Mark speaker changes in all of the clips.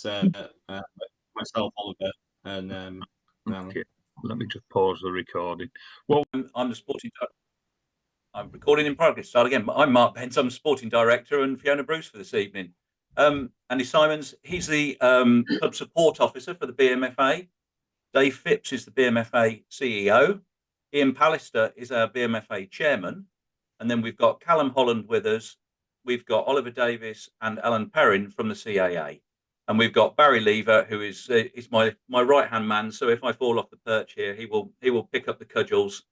Speaker 1: uh, myself, Oliver, and Alan.
Speaker 2: Okay. Let me just pause the recording. Well,
Speaker 3: I'm the sporting. I'm recording in progress. Start again. I'm Mark Bent. I'm sporting director, and Fiona Bruce for this evening. Andy Simons, he's the club support officer for the BMFA. Dave Phipps is the BMFA CEO. Ian Pallister is our BMFA chairman. And then we've got Callum Holland with us. We've got Oliver Davis and Alan Perrin from the CAA. And we've got Barry Lever, who is my right-hand man. So if I fall off the perch here, he will pick up the cudgels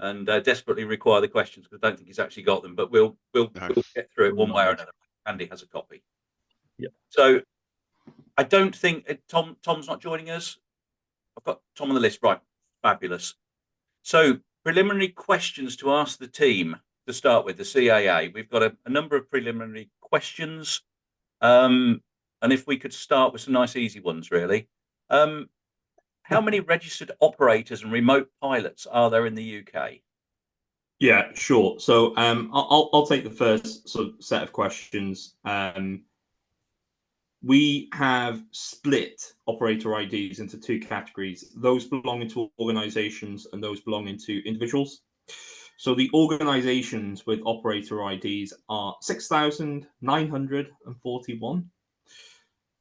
Speaker 3: and desperately require the questions, because I don't think he's actually got them. But we'll get through it one way or another. Andy has a copy.
Speaker 2: Yeah.
Speaker 3: So I don't think Tom's not joining us. I've got Tom on the list. Right. Fabulous. So preliminary questions to ask the team to start with, the CAA. We've got a number of preliminary questions. And if we could start with some nice easy ones, really. How many registered operators and remote pilots are there in the UK?
Speaker 1: Yeah, sure. So I'll take the first sort of set of questions. We have split operator IDs into two categories, those belonging to organizations and those belonging to individuals. So the organizations with operator IDs are 6,941.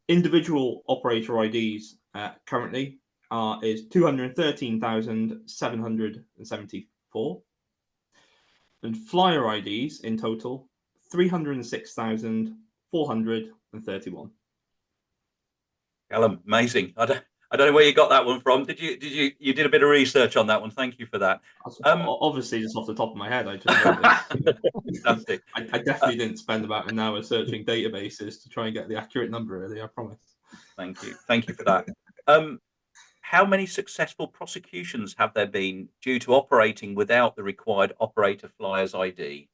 Speaker 1: Individual operator IDs currently is 213,774. And flyer IDs in total, 306,431.
Speaker 3: Callum, amazing. I don't know where you got that one from. Did you did a bit of research on that one? Thank you for that.
Speaker 1: Obviously, just off the top of my head, I just wrote this.
Speaker 3: Fantastic.
Speaker 1: I definitely didn't spend about an hour searching databases to try and get the accurate number, really, I promise.
Speaker 3: Thank you for that. How many successful prosecutions have there been due to operating without the required operator flyer's ID?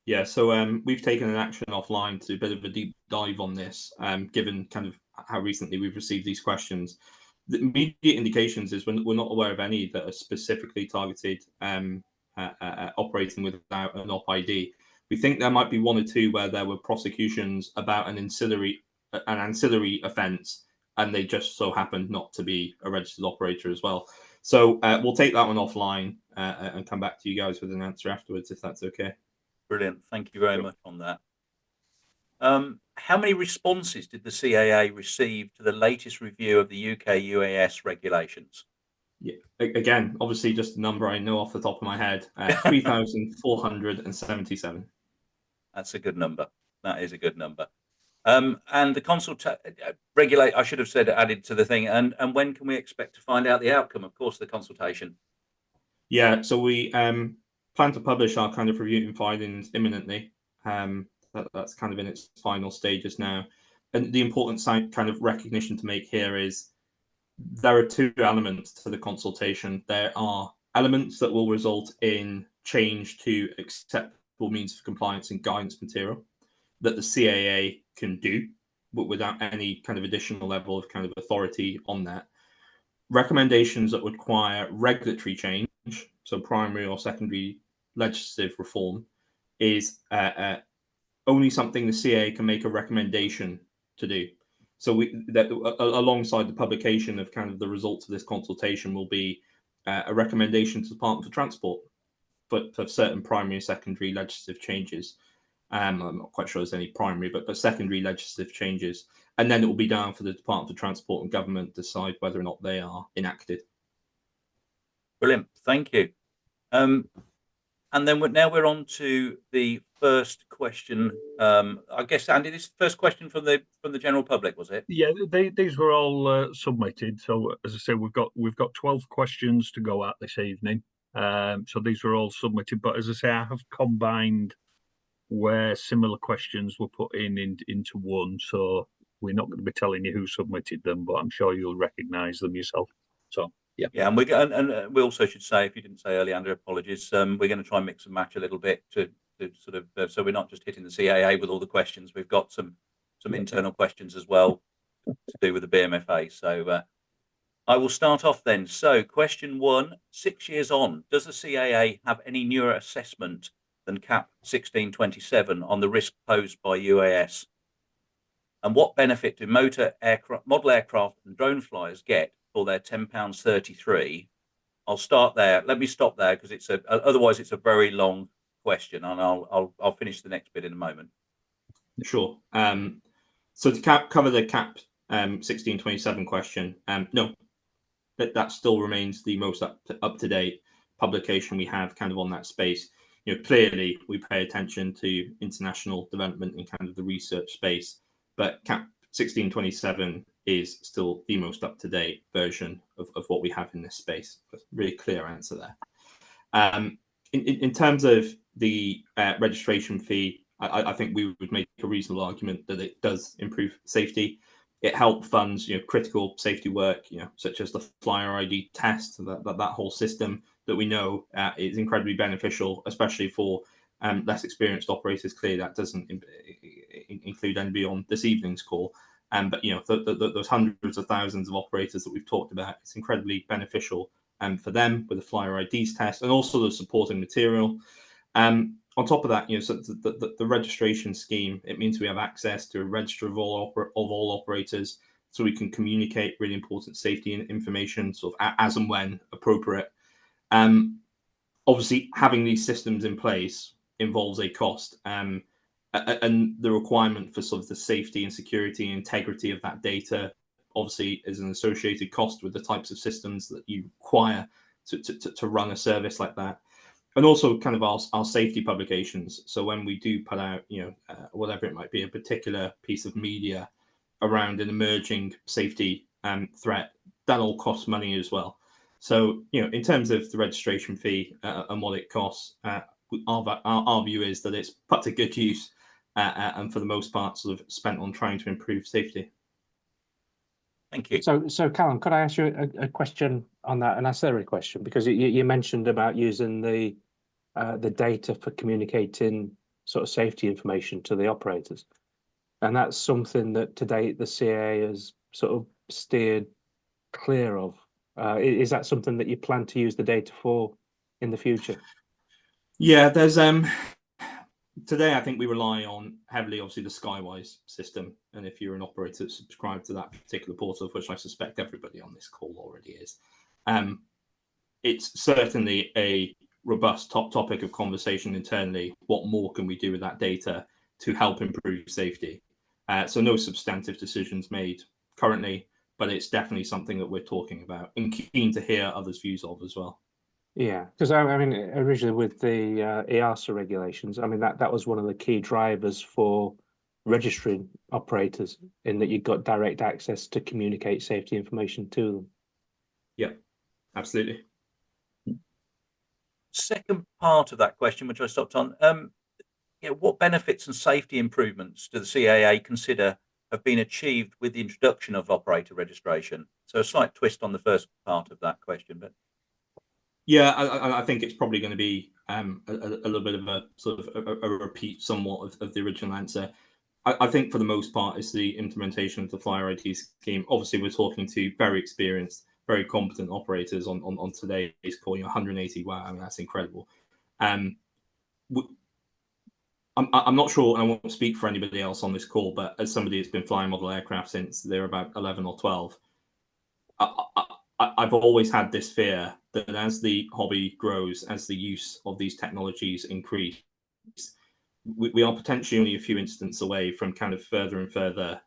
Speaker 1: Yeah, so we've taken an action offline to do a bit of a deep dive on this, given kind of how recently we've received these questions. The immediate indications is we're not aware of any that are specifically targeted operating without an op ID. We think there might be one or two where there were prosecutions about an ancillary offence, and they just so happened not to be a registered operator as well. So we'll take that one offline and come back to you guys with an answer afterwards, if that's okay.
Speaker 3: Brilliant. Thank you very much on that. How many responses did the CAA receive to the latest review of the UK UAS regulations?
Speaker 1: Yeah, again, obviously just a number I know off the top of my head, 3,477.
Speaker 3: That's a good number. That is a good number. And the regulate, I should have said, added to the thing. And when can we expect to find out the outcome, of course, the consultation?
Speaker 1: Yeah, so we plan to publish our kind of review and findings imminently. That's kind of in its final stages now. And the important kind of recognition to make here is there are two elements to the consultation. There are elements that will result in change to acceptable means of compliance and guidance material that the CAA can do, but without any kind of additional level of kind of authority on that. Recommendations that require regulatory change, so primary or secondary legislative reform, is only something the CAA can make a recommendation to do. So alongside the publication of kind of the results of this consultation will be a recommendation to the Department for Transport for certain primary and secondary legislative changes. I'm not quite sure there's any primary, but secondary legislative changes. And then it will be down for the Department for Transport and Government to decide whether or not they are enacted.
Speaker 3: Brilliant. Thank you. And then now we're on to the first question. I guess, Andy, this first question from the general public, was it?
Speaker 2: Yeah, these were all submitted. So as I say, we've got 12 questions to go at this evening. So these were all submitted. But as I say, I have combined where similar questions were put into one. So we're not going to be telling you who submitted them, but I'm sure you'll recognise them yourself. So. Yeah,
Speaker 3: and we also should say, if you didn't say earlier, Andrew, apologies. We're going to try and mix and match a little bit to sort of so we're not just hitting the CAA with all the questions. We've got some internal questions as well to do with the BMFA. So I will start off then. So question 1: 6 years on, does the CAA have any newer assessment than CAP 1627 on the risk posed by UAS? And what benefit do model aircraft and drone flyers get for their £10.33? I'll start there. Let me stop there because otherwise it's a very long question, and I'll finish the next bit in a moment.
Speaker 1: Sure. So to cover the CAP 1627 question, no, that still remains the most up to date publication we have kind of on that space. Clearly we pay attention to international development in kind of the research space, but CAP 1627 is still the most up to date version of what we have in this space. Really clear answer there. In terms of the registration fee, I think we would make a reasonable argument that it does improve safety. It helps funds, critical safety work, such as the flyer ID test, that whole system that we know is incredibly beneficial, especially for less experienced operators. Clearly, that doesn't include anybody on this evening's call. But those hundreds of thousands of operators that we've talked about, it's incredibly beneficial for them with the flyer IDs test and also the supporting material. On top of that, so the registration scheme, it means we have access to a register of all operators, so we can communicate really important safety information sort of as and when appropriate. Obviously, having these systems in place involves a cost, and the requirement for sort of the safety and security and integrity of that data obviously is an associated cost with the types of systems that you require to run a service like that. And also kind of our safety publications. So when we do put out, whatever it might be, a particular piece of media around an emerging safety threat, that all costs money as well. So, in terms of the registration fee and what it costs, our view is that it's put to good use and for the most part sort of spent on trying to improve safety.
Speaker 3: Thank you.
Speaker 4: So Callum, could I ask you a question on that, an ancillary question? Because you mentioned about using the data for communicating sort of safety information to the operators, and that's something that to date the CAA has sort of steered clear of. Is that something that you plan to use the data for in the future?
Speaker 1: Yeah, there's today I think we rely on heavily, obviously, the Skywise system, and if you're an operator subscribed to that particular portal, which I suspect everybody on this call already is, it's certainly a robust topic of conversation internally. What more can we do with that data to help improve safety? So no substantive decisions made currently, but it's definitely something that we're talking about and keen to hear others' views of as well.
Speaker 4: Yeah, because I mean, originally with the EASA regulations, I mean that was one of the key drivers for registering operators, in that you got direct access to communicate safety information to them.
Speaker 1: Yeah, absolutely.
Speaker 3: Second part of that question, which I stopped on, what benefits and safety improvements do the CAA consider have been achieved with the introduction of operator registration? So a slight twist on the first part of that question, but
Speaker 1: yeah, I think it's probably going to be a little bit of a sort of a repeat somewhat of the original answer. I think for the most part it's the implementation of the flyer ID scheme. Obviously, we're talking to very experienced, very competent operators on today's call. 180, wow, I mean, that's incredible. I'm not sure, and I won't speak for anybody else on this call, but as somebody that's been flying model aircraft since they're about 11 or 12, I've always had this fear that as the hobby grows, as the use of these technologies increase, we are potentially only a few instances away from kind of further and further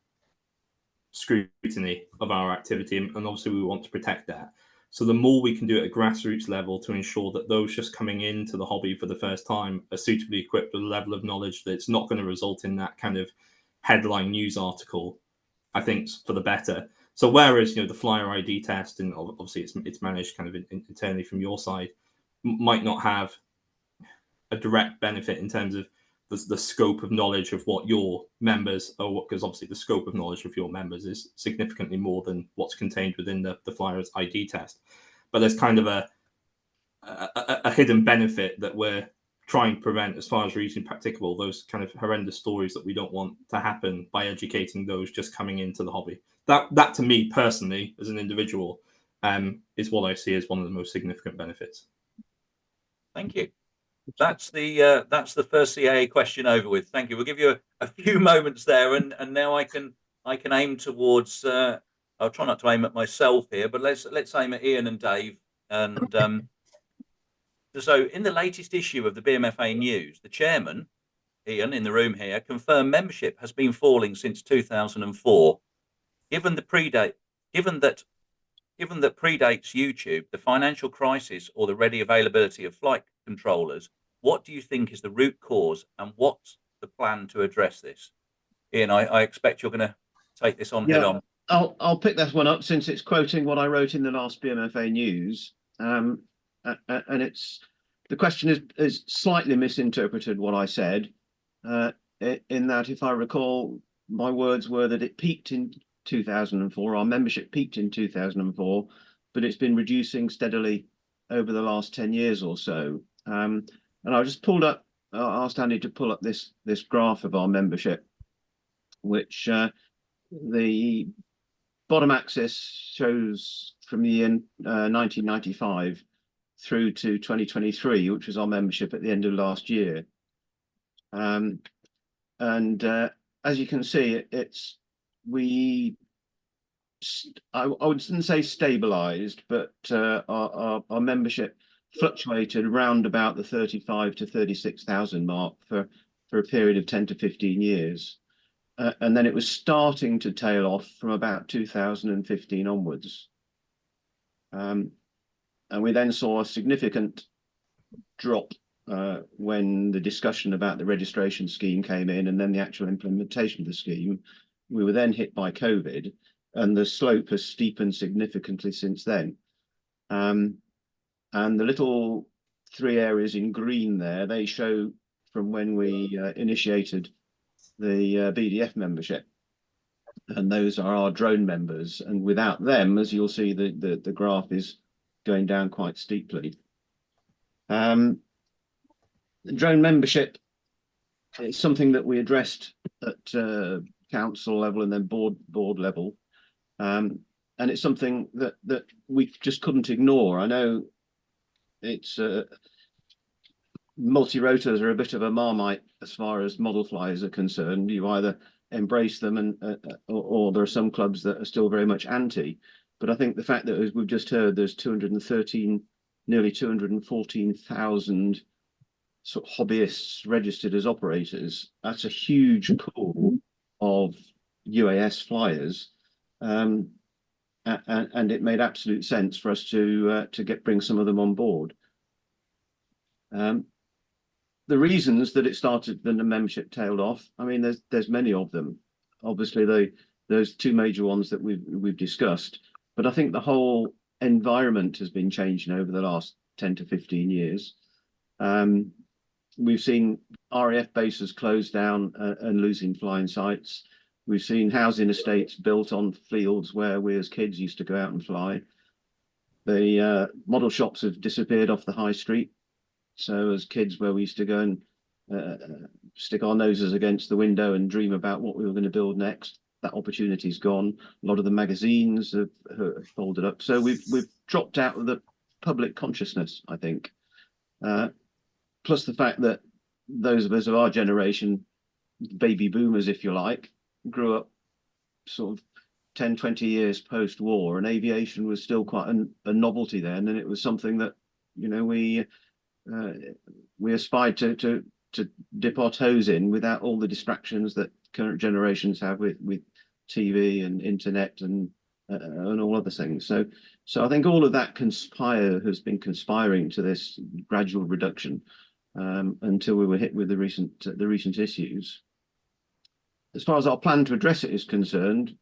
Speaker 1: scrutiny of our activity, and obviously we want to protect that. So the more we can do at a grassroots level to ensure that those just coming into the hobby for the first time are suitably equipped with a level of knowledge that it's not going to result in that kind of headline news article, I think for the better. So whereas the flyer ID test, and obviously it's managed kind of internally from your side, might not have a direct benefit in terms of the scope of knowledge of what your members are, because obviously the scope of knowledge of your members is significantly more than what's contained within the flyer's ID test. But there's kind of a hidden benefit that we're trying to prevent as far as reasonably practicable, those kind of horrendous stories that we don't want to happen, by educating those just coming into the hobby. That to me personally, as an individual, is what I see as one of the most significant benefits.
Speaker 3: Thank you. That's the first CAA question over with. Thank you. We'll give you a few moments there, and now I can I can aim towards. I'll try not to aim at myself here, but let's aim at Ian and Dave. And so, in the latest issue of the BMFA News, the chairman, Ian, in the room here, confirmed membership has been falling since 2004. Given that predates YouTube, the financial crisis, or the ready availability of flight controllers, what do you think is the root cause, and what's the plan to address this? Ian, I expect you're going to take this on head on.
Speaker 5: I'll pick that one up since it's quoting what I wrote in the last BMFA News, and it's the question is slightly misinterpreted what I said, in that, if I recall, my words were that it peaked in 2004. Our membership peaked in 2004, but it's been reducing steadily over the last 10 years or so. And I just pulled up, asked Andy to pull up this graph of our membership, which the bottom axis shows from the year 1995 through to 2023, which was our membership at the end of last year. And as you can see, I wouldn't say stabilized, but our membership fluctuated around about the 35 to 36,000 mark for a period of 10 to 15 years. And then it was starting to tail off from about 2015 onwards. And we then saw a significant drop when the discussion about the registration scheme came in, and then the actual implementation of the scheme. We were then hit by COVID, and the slope has steepened significantly since then. And the little 3 areas in green there, they show from when we initiated the BDF membership, and those are our drone members. And without them, as you'll see, the graph is going down quite steeply. The drone membership is something that we addressed at council level and then board level, and it's something that we just couldn't ignore. I know it's multi-rotors are a bit of a marmite as far as model flyers are concerned. You either embrace them or there are some clubs that are still very much anti. But I think the fact that, as we've just heard, there's nearly 214,000 sort of hobbyists registered as operators. That's a huge pool of UAS flyers, and it made absolute sense for us to bring some of them on board. The reasons that it started, then the membership tailed off, I mean, there's many of them. Obviously, those 2 major ones that we've discussed, but I think the whole environment has been changing over the last 10 to 15 years. We've seen RAF bases closed down and losing flying sites. We've seen housing estates built on fields where we as kids used to go out and fly. The model shops have disappeared off the high street. So as kids, where we used to go and stick our noses against the window and dream about what we were going to build next, that opportunity's gone. A lot of the magazines have folded up. So we've dropped out of the public consciousness, I think. Plus the fact that those of us of our generation, baby boomers, if you like, grew up sort of 10, 20 years post-war, and aviation was still quite a novelty then, and it was something that, you know, we aspired to dip our toes in without all the distractions that current generations have with TV and internet and all other things. So I think all of that has been conspiring to this gradual reduction until we were hit with the recent issues. As far as our plan to address it is concerned,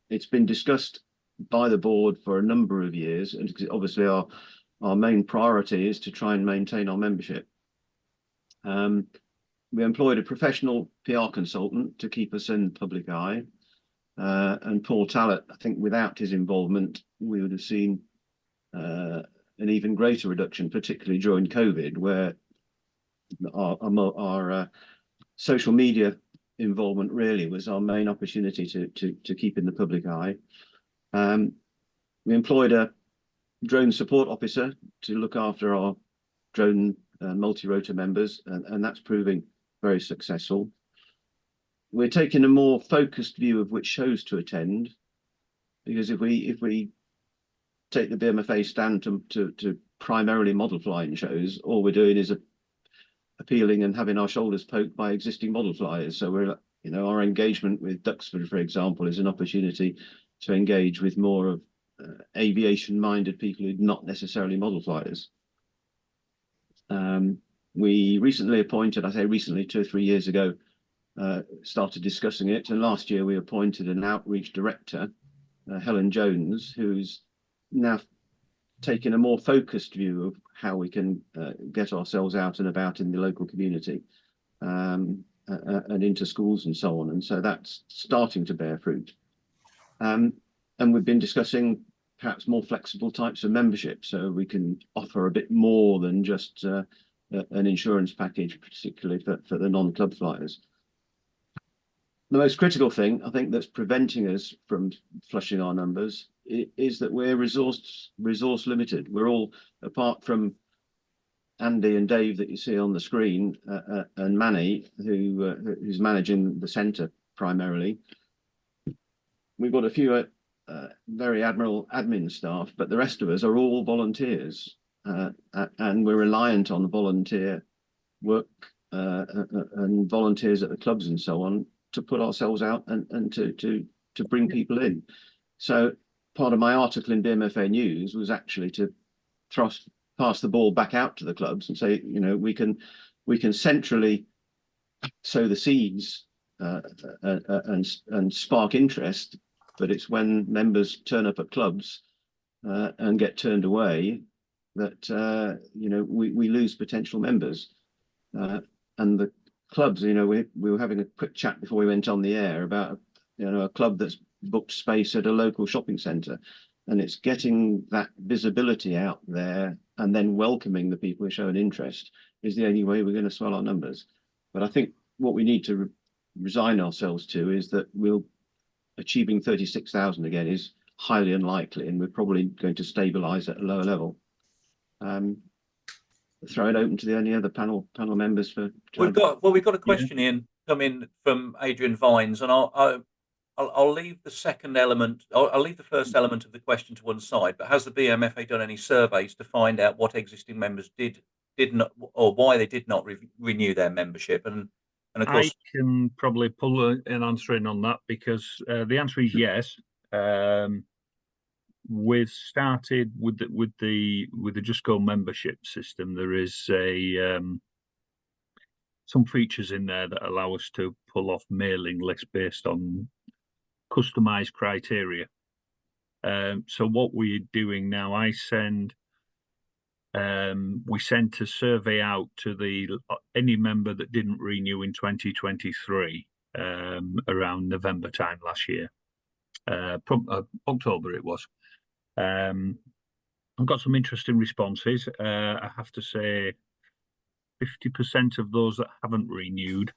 Speaker 5: it's been discussed by the board for a number of years, and obviously our main priority is to try and maintain our membership. We employed a professional PR consultant to keep us in the public eye, and Paul Tallett, I think without his involvement, we would have seen an even greater reduction, particularly during COVID, where our social media involvement really was our main opportunity to keep in the public eye. We employed a drone support officer to look after our drone multi-rotor members, and that's proving very successful. we're taking a more focused view of which shows to attend, because if we take the BMFA stand to primarily model flying shows, all we're doing is appealing and having our shoulders poked by existing model flyers. So we're, you know, our engagement with Duxford, for example, is an opportunity to engage with more of aviation-minded people who're not necessarily model flyers. We recently appointed, I say recently, 2 or 3 years ago, started discussing it, and last year we appointed an outreach director, Helen Jones, who's now taken a more focused view of how we can get ourselves out and about in the local community, and into schools and so on. And so that's starting to bear fruit. And we've been discussing perhaps more flexible types of membership, so we can offer a bit more than just an insurance package, particularly for the non-club flyers. The most critical thing, I think, that's preventing us from flushing our numbers is that we're resource limited. We're all, apart from Andy and Dave that you see on the screen, and Manny, who's managing the centre primarily. We've got a few very admirable admin staff, but the rest of us are all volunteers, and we're reliant on volunteer work and volunteers at the clubs and so on to put ourselves out and to bring people in. So part of my article in BMFA News was actually to pass the ball back out to the clubs and say, you know, we can centrally sow the seeds and spark interest, but it's when members turn up at clubs and get turned away that you know, we lose potential members. And the clubs, you know, we were having a quick chat before we went on the air about, you know, a club that's booked space at a local shopping centre, and it's getting that visibility out there and then welcoming the people who show an interest is the only way we're going to swell our numbers. But I think what we need to resign ourselves to is that achieving 36,000 again is highly unlikely, and we're probably going to stabilise at a lower level. Throw it open to the only other panel members for.
Speaker 3: We've got a question in come in from Adrian Vines, and I'll leave the second element. I'll leave the first element of the question to one side. But has the BMFA done any surveys to find out what existing members did not, or why they did not renew their membership? And of course,
Speaker 2: I can probably pull an answer in on that, because the answer is yes. We've started with the Just Go membership system. There is some features in there that allow us to pull off mailing lists based on customized criteria. So what we're doing now, we sent a survey out to any member that didn't renew in 2023 around November time last year. October it was. I've got some interesting responses. I have to say 50% of those that haven't renewed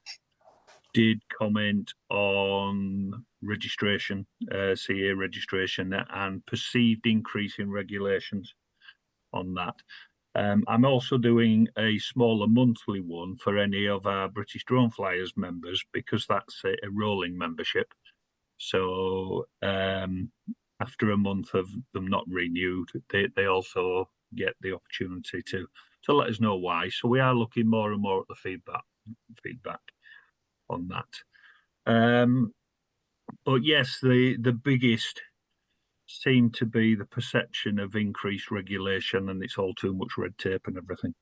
Speaker 2: did comment on registration, CA registration, and perceived increase in regulations on that. I'm also doing a smaller monthly one for any of our British Drone Flyers members, because that's a rolling membership. So after a month of them not renewed, they also get the opportunity to let us know why. So we are looking more and more at the feedback on that. But yes, the biggest seemed to be the perception of increased regulation, and it's all too much red tape and everything.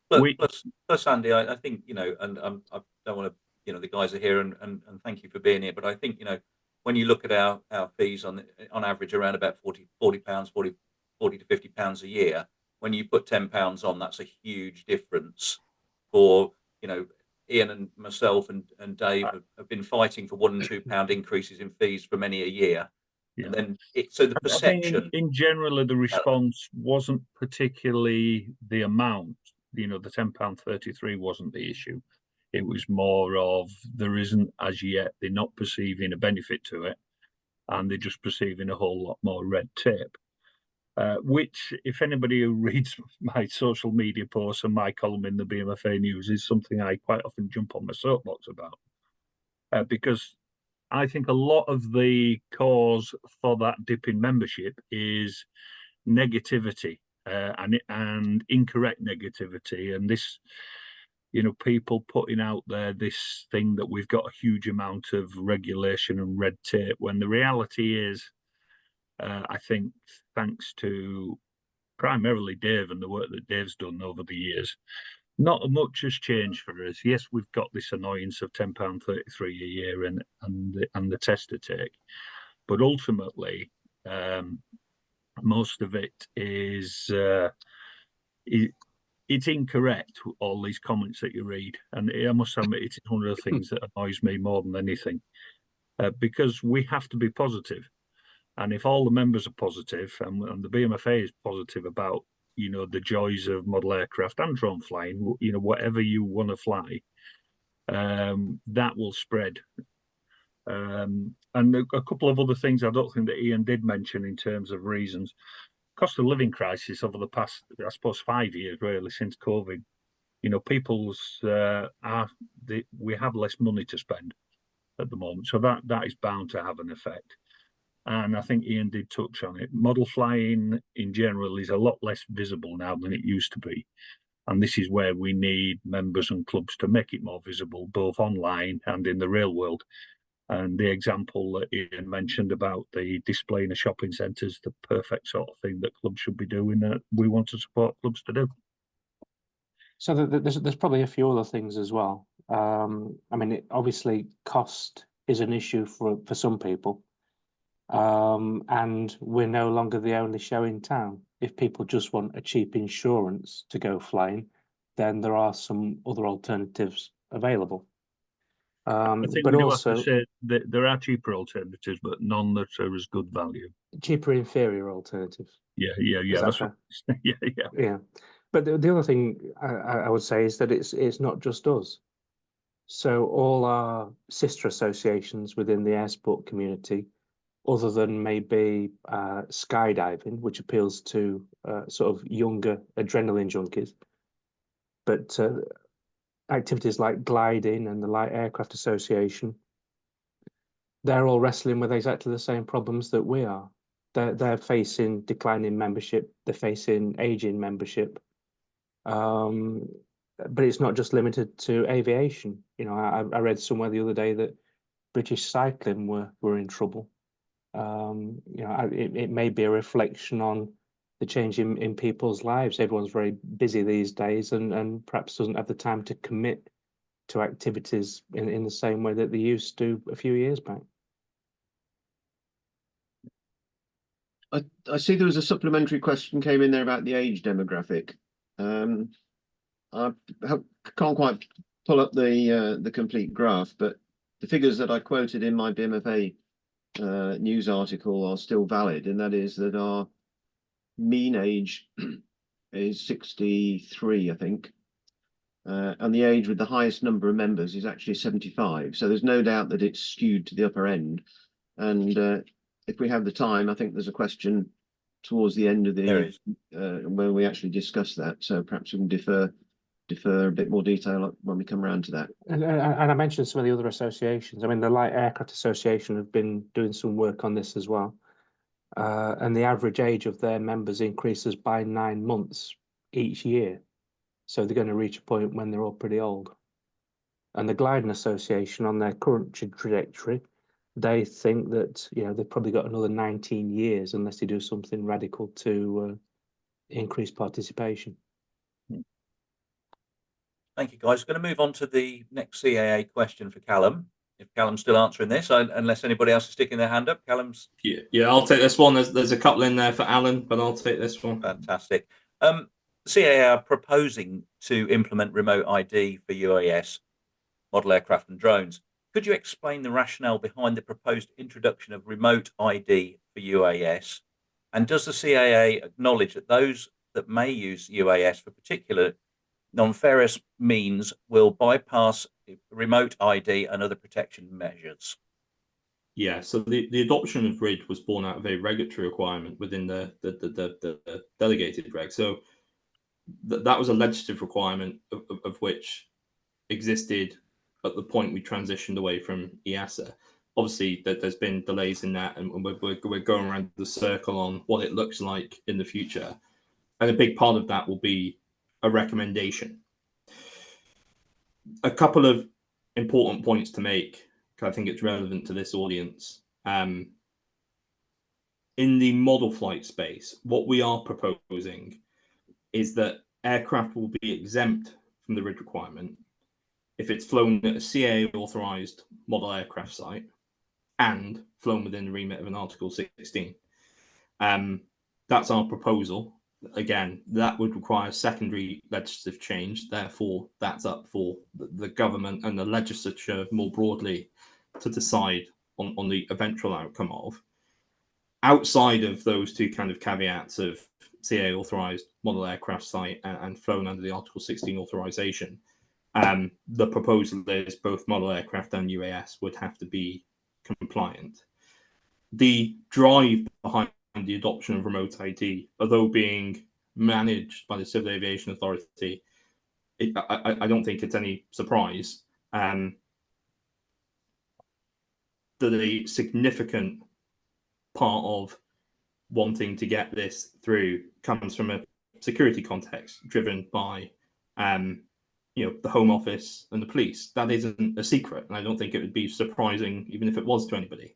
Speaker 3: Plus, Andy, I think, you know, and I don't want to, you know, the guys are here and thank you for being here, but I think, you know, when you look at our fees on average around about 40 to 50 pounds a year, when you put £10 on, that's a huge difference for, you know, Ian and myself and Dave have been fighting for £1 and £2 increases in fees for many a year. Yeah. And then so the perception
Speaker 2: in general, the response wasn't particularly the amount. You know, the £10.33 wasn't the issue. It was more of there isn't as yet, they're not perceiving a benefit to it, and they're just perceiving a whole lot more red tape. Which, if anybody who reads my social media posts and my column in the BMFA News, is something I quite often jump on my soapbox about. because I think a lot of the cause for that dip in membership is negativity and incorrect negativity, and this, people putting out there this thing that we've got a huge amount of regulation and red tape, when the reality is, I think, thanks to primarily Dave and the work that Dave's done over the years, not much has changed for us. Yes, we've got this annoyance of £10.33 a year and the tester take, but ultimately, most of it is it's incorrect. All these comments that you read, and I must admit, it's one of the things that annoys me more than anything, because we have to be positive. And if all the members are positive, and the BMFA is positive about, the joys of model aircraft and drone flying, whatever you want to fly, that will spread. And a couple of other things I don't think that Ian did mention in terms of reasons. Cost of living crisis over the past, I suppose, 5 years, really, since COVID. We have less money to spend at the moment. So that is bound to have an effect. And I think Ian did touch on it. Model flying in general is a lot less visible now than it used to be. And this is where we need members and clubs to make it more visible, both online and in the real world. And the example that Ian mentioned about the display in the shopping centres, the perfect sort of thing that clubs should be doing, that we want to support clubs to do.
Speaker 4: So there's probably a few other things as well. Obviously, cost is an issue for some people. And we're no longer the only show in town. If people just want a cheap insurance to go flying, then there are some other alternatives available.
Speaker 2: I think
Speaker 4: but
Speaker 2: we do
Speaker 4: also
Speaker 2: have to say that there are cheaper alternatives, but none that are as good value.
Speaker 4: cheaper inferior alternatives.
Speaker 2: Yeah. That's right. Yeah.
Speaker 4: But the other thing I would say is that it's not just us. So all our sister associations within the air sport community, other than maybe skydiving, which appeals to sort of younger adrenaline junkies, but activities like gliding and the Light Aircraft Association, they're all wrestling with exactly the same problems that we are. They're facing declining membership, they're facing aging membership. But it's not just limited to aviation. I read somewhere the other day that British cycling were in trouble. It may be a reflection on the change in people's lives. Everyone's very busy these days and perhaps doesn't have the time to commit to activities in the same way that they used to a few years back.
Speaker 5: I see there was a supplementary question came in there about the age demographic. I can't quite pull up the complete graph, but the figures that I quoted in my BMFA news article are still valid, and that is that our mean age is 63, I think, and the age with the highest number of members is actually 75. So there's no doubt that it's skewed to the upper end. And if we have the time, I think there's a question towards the end of the when we actually discuss that. So perhaps we can defer a bit more detail when we come around to that.
Speaker 4: And I mentioned some of the other associations. I mean, the Light Aircraft Association have been doing some work on this as well. And the average age of their members increases by 9 months each year. So they're going to reach a point when they're all pretty old. And the Gliding Association, on their current trajectory, they think that they've probably got another 19 years unless they do something radical to increase participation.
Speaker 3: Thank you, guys. Going to move on to the next CAA question for Callum. If Callum's still answering this, unless anybody else is sticking their hand up, Callum's.
Speaker 1: Yeah, I'll take this one. There's a couple in there for Alan, but I'll take this one.
Speaker 3: Fantastic. CAA are proposing to implement remote ID for UAS, model aircraft and drones. Could you explain the rationale behind the proposed introduction of remote ID for UAS? And does the CAA acknowledge that those that may use UAS for particular non-ferrous means will bypass remote ID and other protection measures?
Speaker 1: Yeah, so the adoption of RID was born out of a regulatory requirement within the delegated reg. So that was a legislative requirement of which existed at the point we transitioned away from EASA. Obviously, there's been delays in that, and we're going around the circle on what it looks like in the future. And a big part of that will be a recommendation. A couple of important points to make, because I think it's relevant to this audience. In the model flight space, what we are proposing is that aircraft will be exempt from the RID requirement if it's flown at a CAA authorized model aircraft site and flown within the remit of an Article 16. That's our proposal. Again, that would require secondary legislative change. Therefore, that's up for the government and the legislature more broadly to decide on the eventual outcome of. Outside of those two kind of caveats of CAA authorized model aircraft site and flown under the Article 16 authorization, the proposal is both model aircraft and UAS would have to be compliant. The drive behind the adoption of remote ID, although being managed by the Civil Aviation Authority, I don't think it's any surprise that a significant part of wanting to get this through comes from a security context driven by the Home Office and the police. That isn't a secret, and I don't think it would be surprising even if it was to anybody.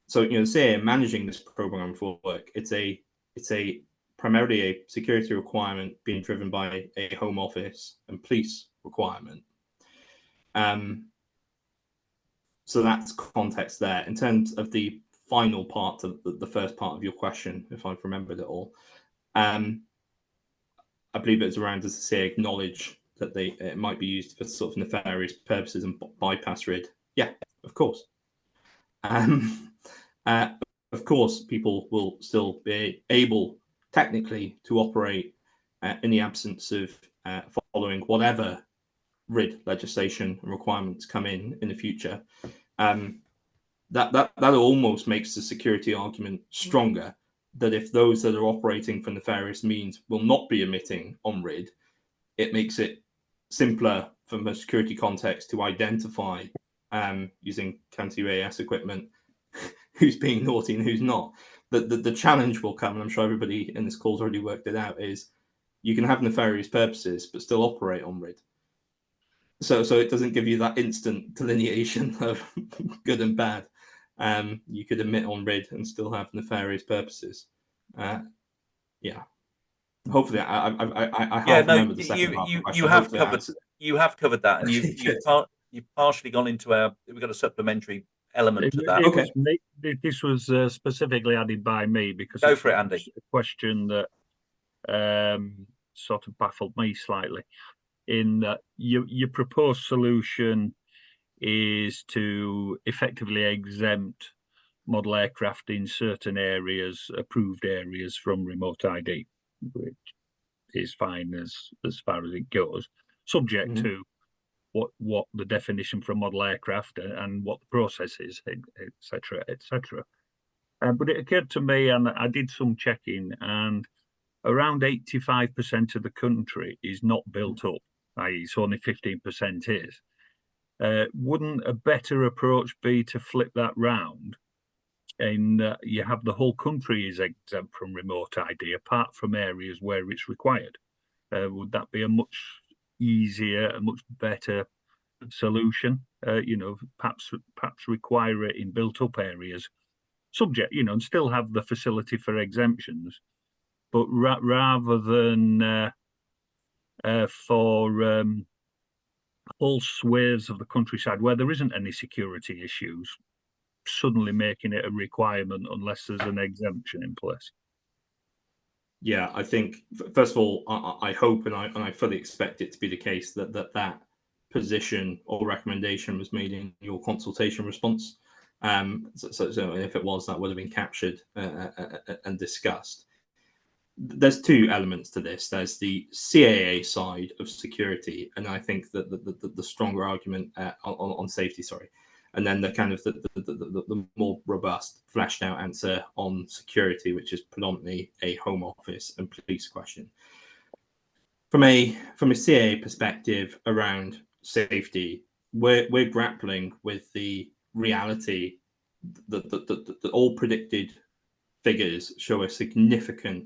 Speaker 1: So say managing this program for work, it's a primarily a security requirement being driven by a Home Office and police requirement. So that's context there. In terms of the final part of the first part of your question, if I've remembered it all, I believe it's around, does the CA acknowledge that it might be used for sort of nefarious purposes and bypass RID? Yeah, of course. Of course, people will still be able technically to operate in the absence of following whatever RID legislation and requirements come in the future. That almost makes the security argument stronger, that if those that are operating for nefarious means will not be emitting on RID, it makes it simpler from a security context to identify using counter-UAS equipment who's being naughty and who's not. The challenge will come, and I'm sure everybody in this call's already worked it out, is you can have nefarious purposes but still operate on RID. So it doesn't give you that instant delineation of good and bad. You could emit on RID and still have nefarious purposes. Yeah. Hopefully, I have remembered the second part of the question.
Speaker 3: You have covered that, and you've partially gone into we've got a supplementary element to that.
Speaker 2: Okay. This was specifically added by me because
Speaker 3: go for it, Andy.
Speaker 2: A question that sort of baffled me slightly. In that your proposed solution is to effectively exempt model aircraft in certain areas, approved areas, from remote ID, which is fine as far as it goes, subject to what the definition for a model aircraft and what the process is, etc., etc. But it occurred to me, and I did some checking, and around 85% of the country is not built up, i.e. it's only 15% is. Wouldn't a better approach be to flip that round and you have the whole country is exempt from remote ID apart from areas where it's required? Would that be a much easier, a much better solution? Perhaps require it in built-up areas, subject, and still have the facility for exemptions, but rather than for whole swathes of the countryside where there isn't any security issues, suddenly making it a requirement unless there's an exemption in place.
Speaker 1: Yeah, I think first of all, I hope and I fully expect it to be the case that position or recommendation was made in your consultation response. So if it was, that would have been captured and discussed. There's two elements to this. There's the CAA side of security, and I think that the stronger argument on safety, and then the kind of the more robust, fleshed out answer on security, which is predominantly a Home Office and police question. From a CAA perspective around safety, we're grappling with the reality that all predicted figures show a significant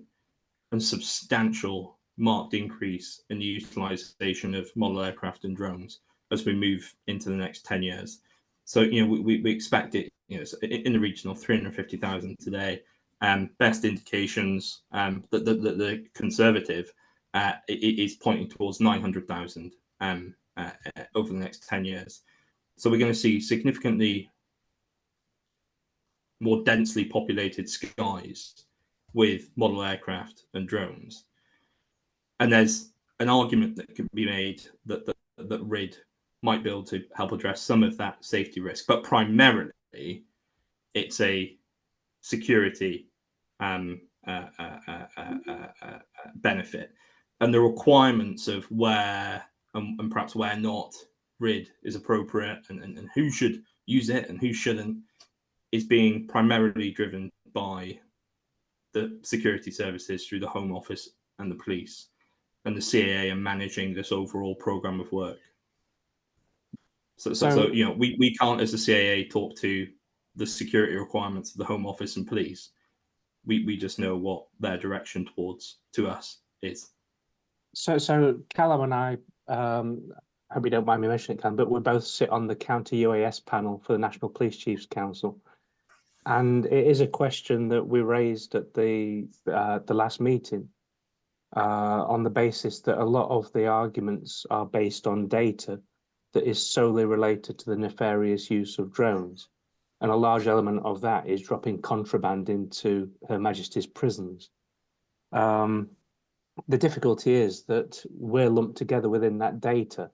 Speaker 1: and substantial marked increase in the utilization of model aircraft and drones as we move into the next 10 years. So, we expect it, in the region of 350,000 today. Best indications that the conservative is pointing towards 900,000 over the next 10 years. So we're going to see significantly more densely populated skies with model aircraft and drones. And there's an argument that can be made that RID might be able to help address some of that safety risk, but primarily it's a security benefit, and the requirements of where and perhaps where not RID is appropriate, and who should use it and who shouldn't, is being primarily driven by the security services through the Home Office and the police, and the CAA are managing this overall program of work. So we can't, as the CAA, talk to the security requirements of the Home Office and police. We just know what their direction towards to us is.
Speaker 4: So Callum and I hope you don't mind me mentioning it, Callum, but we both sit on the counter UAS panel for the National Police Chiefs Council. And it is a question that we raised at the last meeting on the basis that a lot of the arguments are based on data that is solely related to the nefarious use of drones. And a large element of that is dropping contraband into Her Majesty's prisons. The difficulty is that we're lumped together within that data,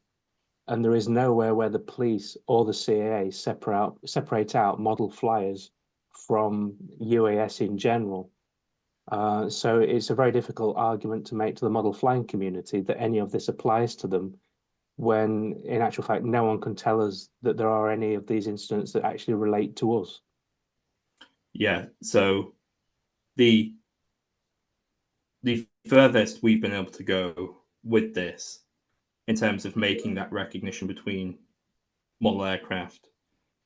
Speaker 4: and there is nowhere where the police or the CAA separate out model flyers from UAS in general. So it's a very difficult argument to make to the model flying community that any of this applies to them, when in actual fact no one can tell us that there are any of these incidents that actually relate to us.
Speaker 1: Yeah, so the furthest we've been able to go with this in terms of making that recognition between model aircraft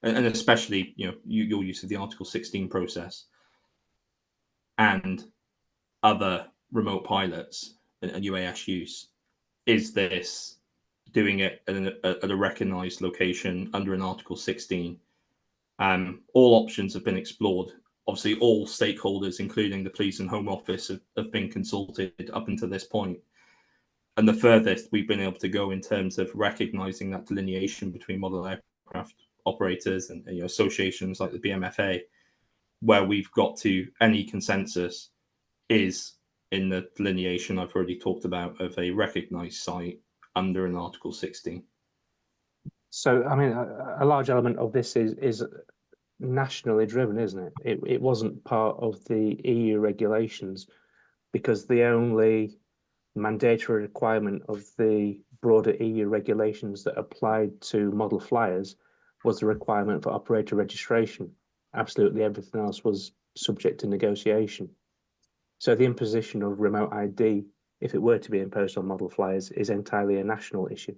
Speaker 1: and especially your use of the Article 16 process and other remote pilots and UAS use is this doing it at a recognized location under an Article 16. All options have been explored. Obviously, all stakeholders, including the police and Home Office, have been consulted up until this point. And the furthest we've been able to go in terms of recognizing that delineation between model aircraft operators and associations like the BMFA, where we've got to any consensus, is in the delineation I've already talked about of a recognized site under an Article 16.
Speaker 4: So, I mean, a large element of this is nationally driven, isn't it? It wasn't part of the EU regulations, because the only mandatory requirement of the broader EU regulations that applied to model flyers was the requirement for operator registration. Absolutely everything else was subject to negotiation. So the imposition of remote ID, if it were to be imposed on model flyers, is entirely a national issue.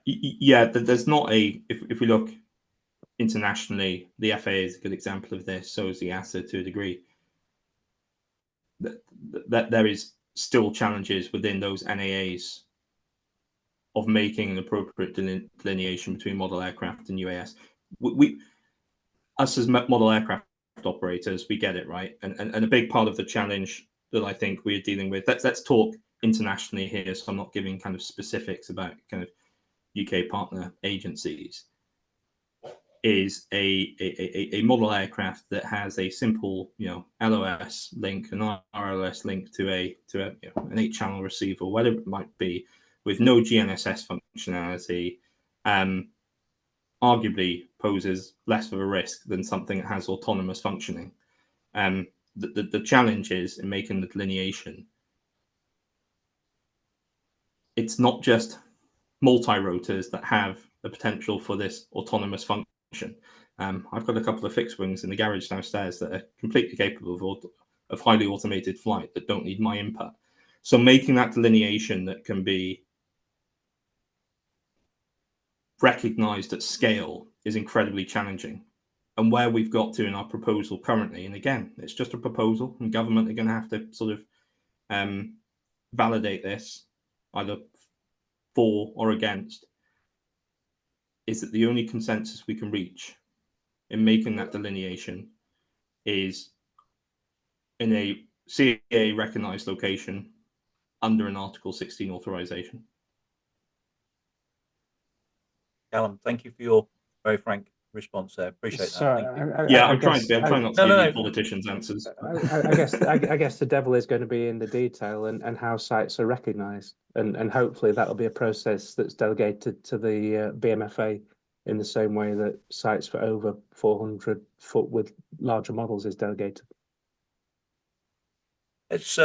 Speaker 1: Yeah, there's not a, if we look internationally, the FAA is a good example of this, so is the ASA to a degree. That there is still challenges within those NAAs of making an appropriate delineation between model aircraft and UAS. Us as model aircraft operators, we get it, right? And a big part of the challenge that I think we're dealing with, let's talk internationally here, so I'm not giving kind of specifics about kind of UK partner agencies, is a model aircraft that has a simple, LOS link, an RLS link to an 8-channel receiver, whatever it might be, with no GNSS functionality, arguably poses less of a risk than something that has autonomous functioning. The challenge is in making the delineation. It's not just multi-rotors that have the potential for this autonomous function. I've got a couple of fixed wings in the garage downstairs that are completely capable of highly automated flight that don't need my input. So making that delineation that can be recognised at scale is incredibly challenging. And where we've got to in our proposal currently, and again, it's just a proposal, and government are going to have to sort of validate this either for or against, is that the only consensus we can reach in making that delineation is in a CAA recognised location under an Article 16 authorisation.
Speaker 3: Callum, thank you for your very frank response there. Appreciate that.
Speaker 1: I'm trying not to give these politicians answers.
Speaker 4: I guess the devil is going to be in the detail and how sites are recognised, and hopefully that'll be a process that's delegated to the BMFA in the same way that sites for over 400 foot with larger models is delegated.
Speaker 3: It's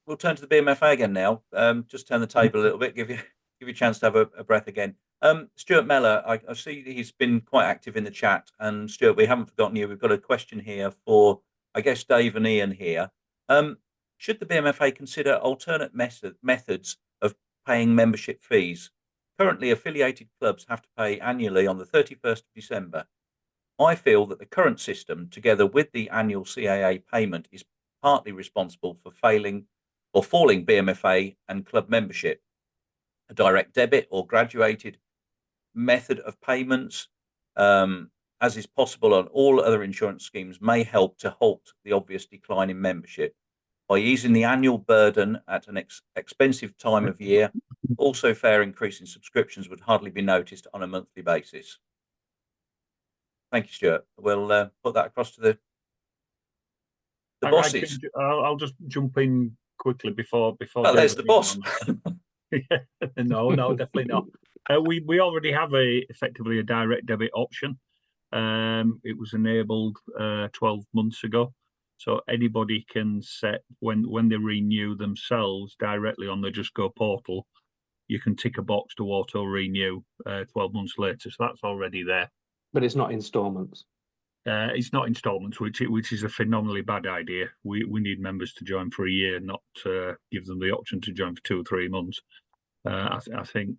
Speaker 3: we'll turn to the BMFA again now. Just turn the table a little bit, give you a chance to have a breath again. Stuart Mellor, I see he's been quite active in the chat. And Stuart, we haven't forgotten you. We've got a question here for, I guess, Dave and Ian here. Should the BMFA consider alternate methods of paying membership fees? Currently, affiliated clubs have to pay annually on the 31st of December. I feel that the current system, together with the annual CAA payment, is partly responsible for falling BMFA and club membership. A direct debit or graduated method of payments, as is possible on all other insurance schemes, may help to halt the obvious decline in membership. By easing the annual burden at an expensive time of year, also fair increase in subscriptions would hardly be noticed on a monthly basis. Thank you, Stuart. We'll put that across to the bosses.
Speaker 2: I'll just jump in quickly before.
Speaker 3: Well, there's the boss.
Speaker 2: No, definitely not. We already have effectively a direct debit option. It was enabled 12 months ago, so anybody can set when they renew themselves directly on the Just Go portal. You can tick a box to auto renew 12 months later, so that's already there.
Speaker 4: But it's not instalments.
Speaker 2: It's not instalments, which is a phenomenally bad idea. We need members to join for a year, not give them the option to join for 2 or 3 months. I think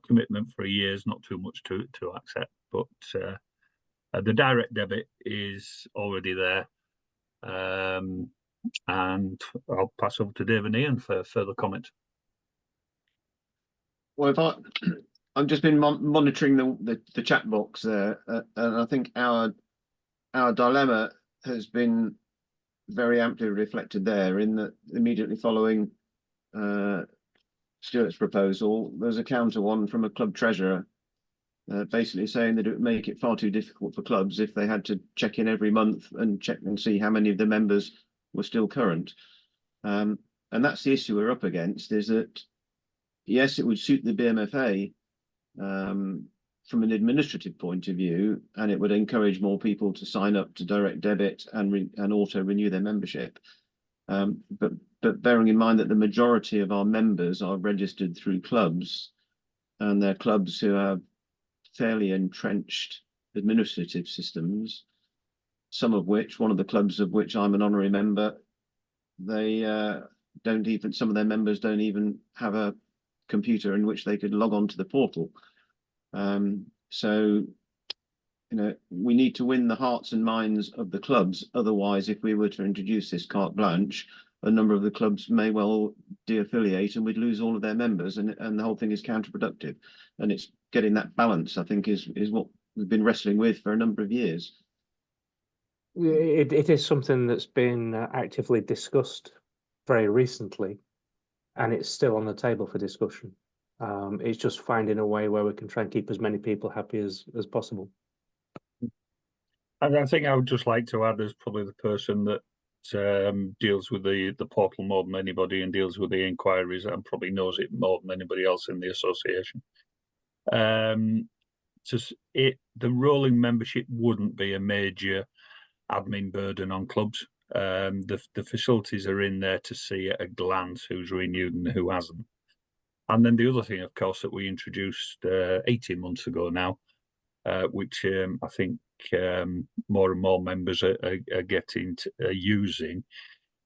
Speaker 2: commitment for a year is not too much to accept. But the direct debit is already there, and I'll pass over to Dave and Ian for further comments.
Speaker 5: Well, I've just been monitoring the chat box there, and I think our dilemma has been very amply reflected there, in that immediately following Stuart's proposal, there's a counter one from a club treasurer, basically saying that it would make it far too difficult for clubs if they had to check in every month and check and see how many of the members were still current. And that's the issue we're up against, is that, yes, it would suit the BMFA from an administrative point of view, and it would encourage more people to sign up to direct debit and auto renew their membership. But bearing in mind that the majority of our members are registered through clubs, and they're clubs who have fairly entrenched administrative systems, some of the clubs of which I'm an honorary member, they some of their members don't even have a computer in which they could log on to the portal. So, we need to win the hearts and minds of the clubs. Otherwise, if we were to introduce this carte blanche, a number of the clubs may well de-affiliate, and we'd lose all of their members, and the whole thing is counterproductive. And it's getting that balance, I think, is what we've been wrestling with for a number of years.
Speaker 4: It is something that's been actively discussed very recently, and it's still on the table for discussion. It's just finding a way where we can try and keep as many people happy as possible.
Speaker 2: And I think I would just like to add, as probably the person that deals with the portal more than anybody, and deals with the inquiries, and probably knows it more than anybody else in the association. The rolling membership wouldn't be a major admin burden on clubs. The facilities are in there to see at a glance who's renewed and who hasn't. And then the other thing, of course, that we introduced 18 months ago now, which I think more and more members are using,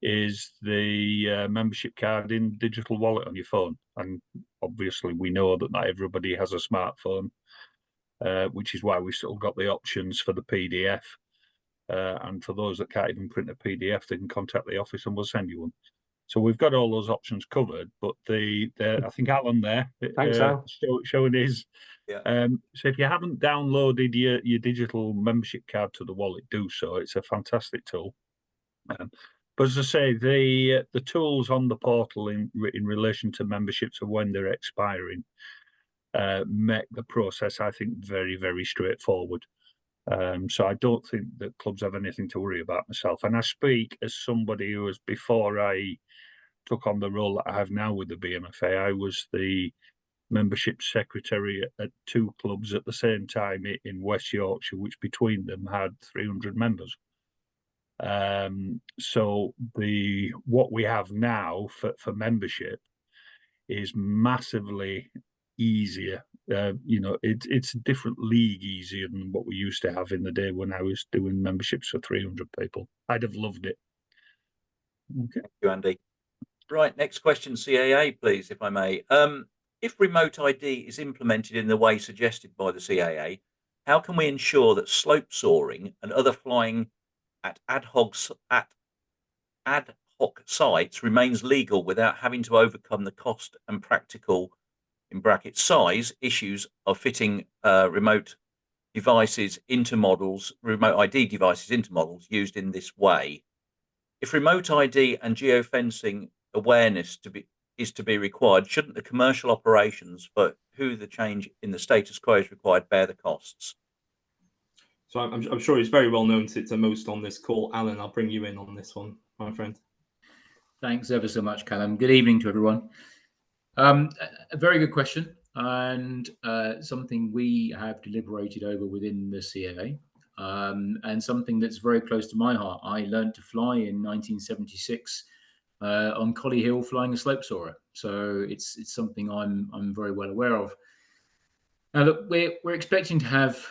Speaker 2: is the membership card in digital wallet on your phone. And obviously we know that not everybody has a smartphone, which is why we still got the options for the PDF. And for those that can't even print a PDF, they can contact the office and we'll send you one. So we've got all those options covered. But I think Alan there showing his.
Speaker 3: Yeah.
Speaker 2: So if you haven't downloaded your digital membership card to the wallet, do so. It's a fantastic tool. But as I say, the tools on the portal in relation to memberships and when they're expiring make the process, I think, very, very straightforward. So I don't think that clubs have anything to worry about myself. And I speak as somebody who was, before I took on the role that I have now with the BMFA, I was the membership secretary at 2 clubs at the same time in West Yorkshire, which between them had 300 members. So what we have now for membership is massively easier. It's a different league easier than what we used to have in the day when I was doing memberships for 300 people. I'd have loved it. Okay.
Speaker 3: Thank you, Andy. Right, next question, CAA, please, if I may. If remote ID is implemented in the way suggested by the CAA, how can we ensure that slope soaring and other flying at ad hoc sites remains legal without having to overcome the cost and practical, in brackets, size issues of fitting remote ID devices into models used in this way? If remote ID and geofencing awareness is to be required, shouldn't the commercial operations for who the change in the status quo is required bear the costs?
Speaker 1: So I'm sure it's very well known to most on this call. Alan, I'll bring you in on this one, my friend.
Speaker 6: Thanks ever so much, Callum. Good evening to everyone. A very good question, and something we have deliberated over within the CAA, and something that's very close to my heart. I learned to fly in 1976 on Collie Hill flying a slope soarer, so it's something I'm very well aware of. Now, look, we're expecting to have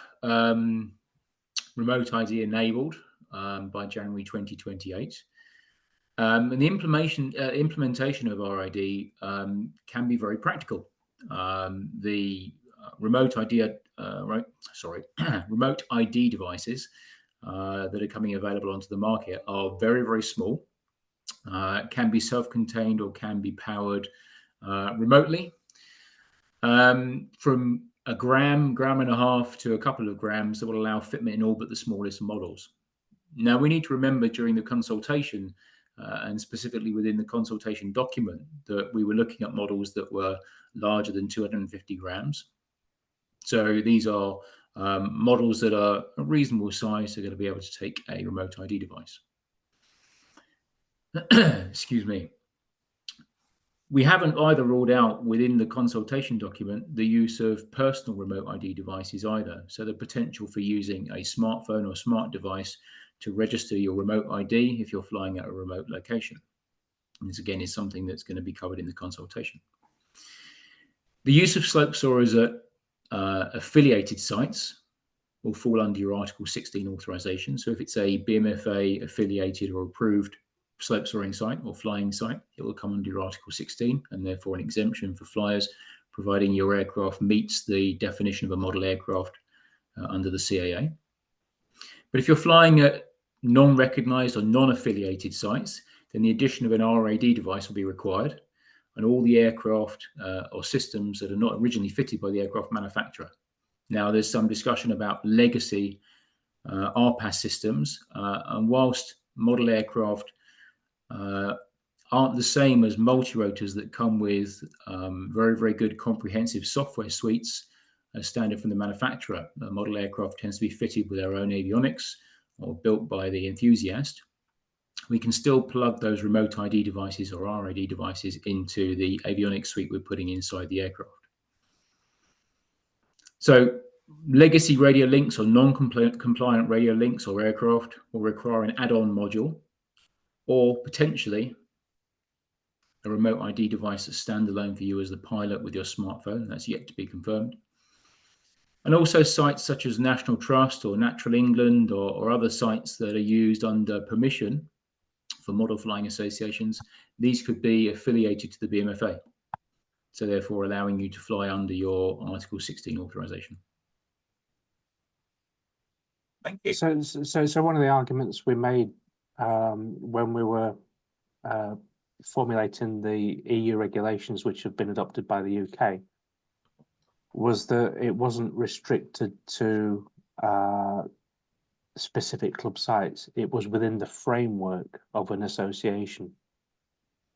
Speaker 6: remote ID enabled by January 2028. And the implementation of RID can be very practical. The remote ID, remote ID devices that are coming available onto the market are very, very small. Can be self-contained or can be powered remotely. From a gram and a half to a couple of grams that will allow fitment in all but the smallest models. Now, we need to remember during the consultation, and specifically within the consultation document, that we were looking at models that were larger than 250 grams. So these are models that are a reasonable size. They're going to be able to take a remote ID device. Excuse me. We haven't either ruled out within the consultation document the use of personal remote ID devices either. So the potential for using a smartphone or smart device to register your remote ID if you're flying at a remote location. And this again is something that's going to be covered in the consultation. The use of slope soarers at affiliated sites will fall under your Article 16 authorization. So if it's a BMFA affiliated or approved slope soaring site or flying site, it will come under your Article 16 and therefore an exemption for flyers, providing your aircraft meets the definition of a model aircraft under the CAA. But if you're flying at non-recognized or non-affiliated sites, then the addition of an RAD device will be required, and all the aircraft or systems that are not originally fitted by the aircraft manufacturer. Now, there's some discussion about legacy RPAS systems, and whilst model aircraft aren't the same as multi-rotors that come with very, very good comprehensive software suites as standard from the manufacturer, the model aircraft tends to be fitted with their own avionics or built by the enthusiast. We can still plug those remote ID devices or RID devices into the avionics suite we're putting inside the aircraft. So legacy radio links or non-compliant radio links or aircraft will require an add-on module, or potentially a remote ID device that's standalone for you as the pilot with your smartphone. That's yet to be confirmed. And also sites such as National Trust or Natural England or other sites that are used under permission for model flying associations. These could be affiliated to the BMFA. So therefore allowing you to fly under your Article 16 authorization.
Speaker 3: Thank you.
Speaker 4: So one of the arguments we made when we were formulating the EU regulations, which have been adopted by the UK, was that it wasn't restricted to specific club sites. It was within the framework of an association.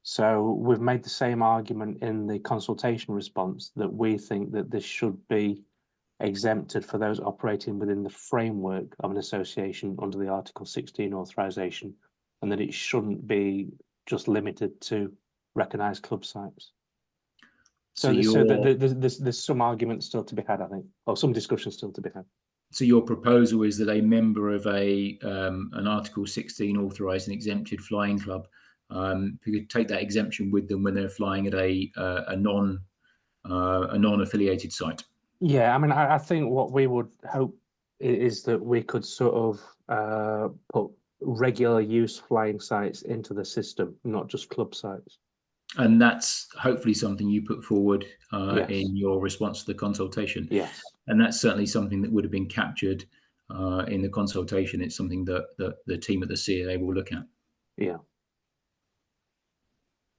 Speaker 4: So we've made the same argument in the consultation response, that we think that this should be exempted for those operating within the framework of an association under the Article 16 authorization, and that it shouldn't be just limited to recognised club sites. So there's some argument still to be had, I think, or some discussion still to be had.
Speaker 6: So your proposal is that a member of an Article 16 authorised and exempted flying club who could take that exemption with them when they're flying at a non-affiliated site.
Speaker 4: Yeah, I mean, I think what we would hope is that we could sort of put regular use flying sites into the system, not just club sites.
Speaker 6: And that's hopefully something you put forward
Speaker 4: Yes.
Speaker 6: in your response to the consultation.
Speaker 4: Yes.
Speaker 6: And that's certainly something that would have been captured in the consultation. It's something that the team at the CAA will look at.
Speaker 4: Yeah.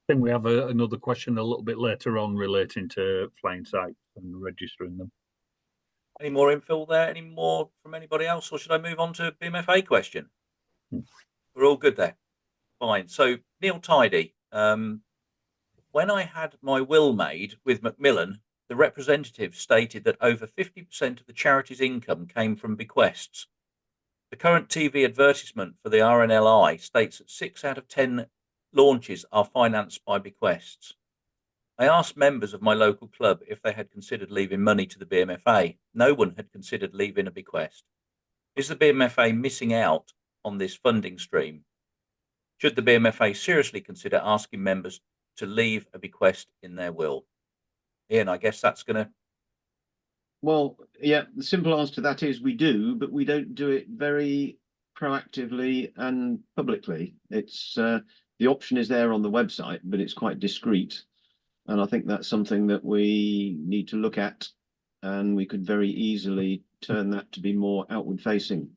Speaker 2: I think we have another question a little bit later on relating to flying sites and registering them.
Speaker 3: Any more infill there? Any more from anybody else? Or should I move on to BMFA question? We're all good there. Fine. So Neil Tidy, when I had my will made with Macmillan, the representative stated that over 50% of the charity's income came from bequests. The current TV advertisement for the RNLI states that 6 out of 10 launches are financed by bequests. I asked members of my local club if they had considered leaving money to the BMFA. No one had considered leaving a bequest. Is the BMFA missing out on this funding stream? Should the BMFA seriously consider asking members to leave a bequest in their will? Ian, I guess that's going to...
Speaker 5: Well, yeah, the simple answer to that is we do, but we don't do it very proactively and publicly. It's the option is there on the website, but it's quite discreet. And I think that's something that we need to look at, and we could very easily turn that to be more outward facing.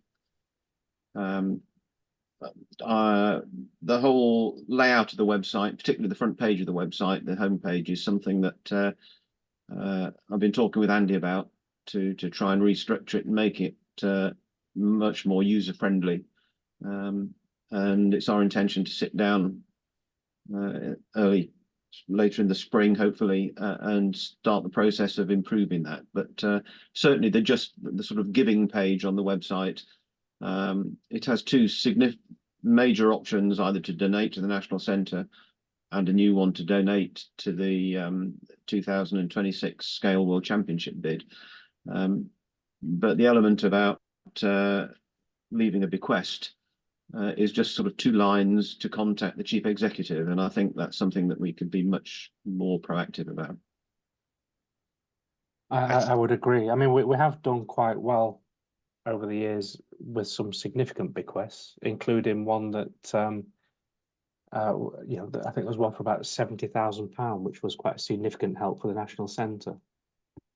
Speaker 5: The whole layout of the website, particularly the front page of the website, the homepage, is something that I've been talking with Andy about to try and restructure it and make it much more user friendly. And it's our intention to sit down later in the spring, hopefully, and start the process of improving that. But certainly the sort of giving page on the website, it has two major options, either to donate to the National Centre and a new one to donate to the 2026 Scale World Championship bid. But the element about leaving a bequest is just sort of 2 lines to contact the chief executive, and I think that's something that we could be much more proactive about.
Speaker 4: I would agree. I mean, we have done quite well over the years with some significant bequests, including one that you know, I think there was one for about £70,000, which was quite a significant help for the National Centre.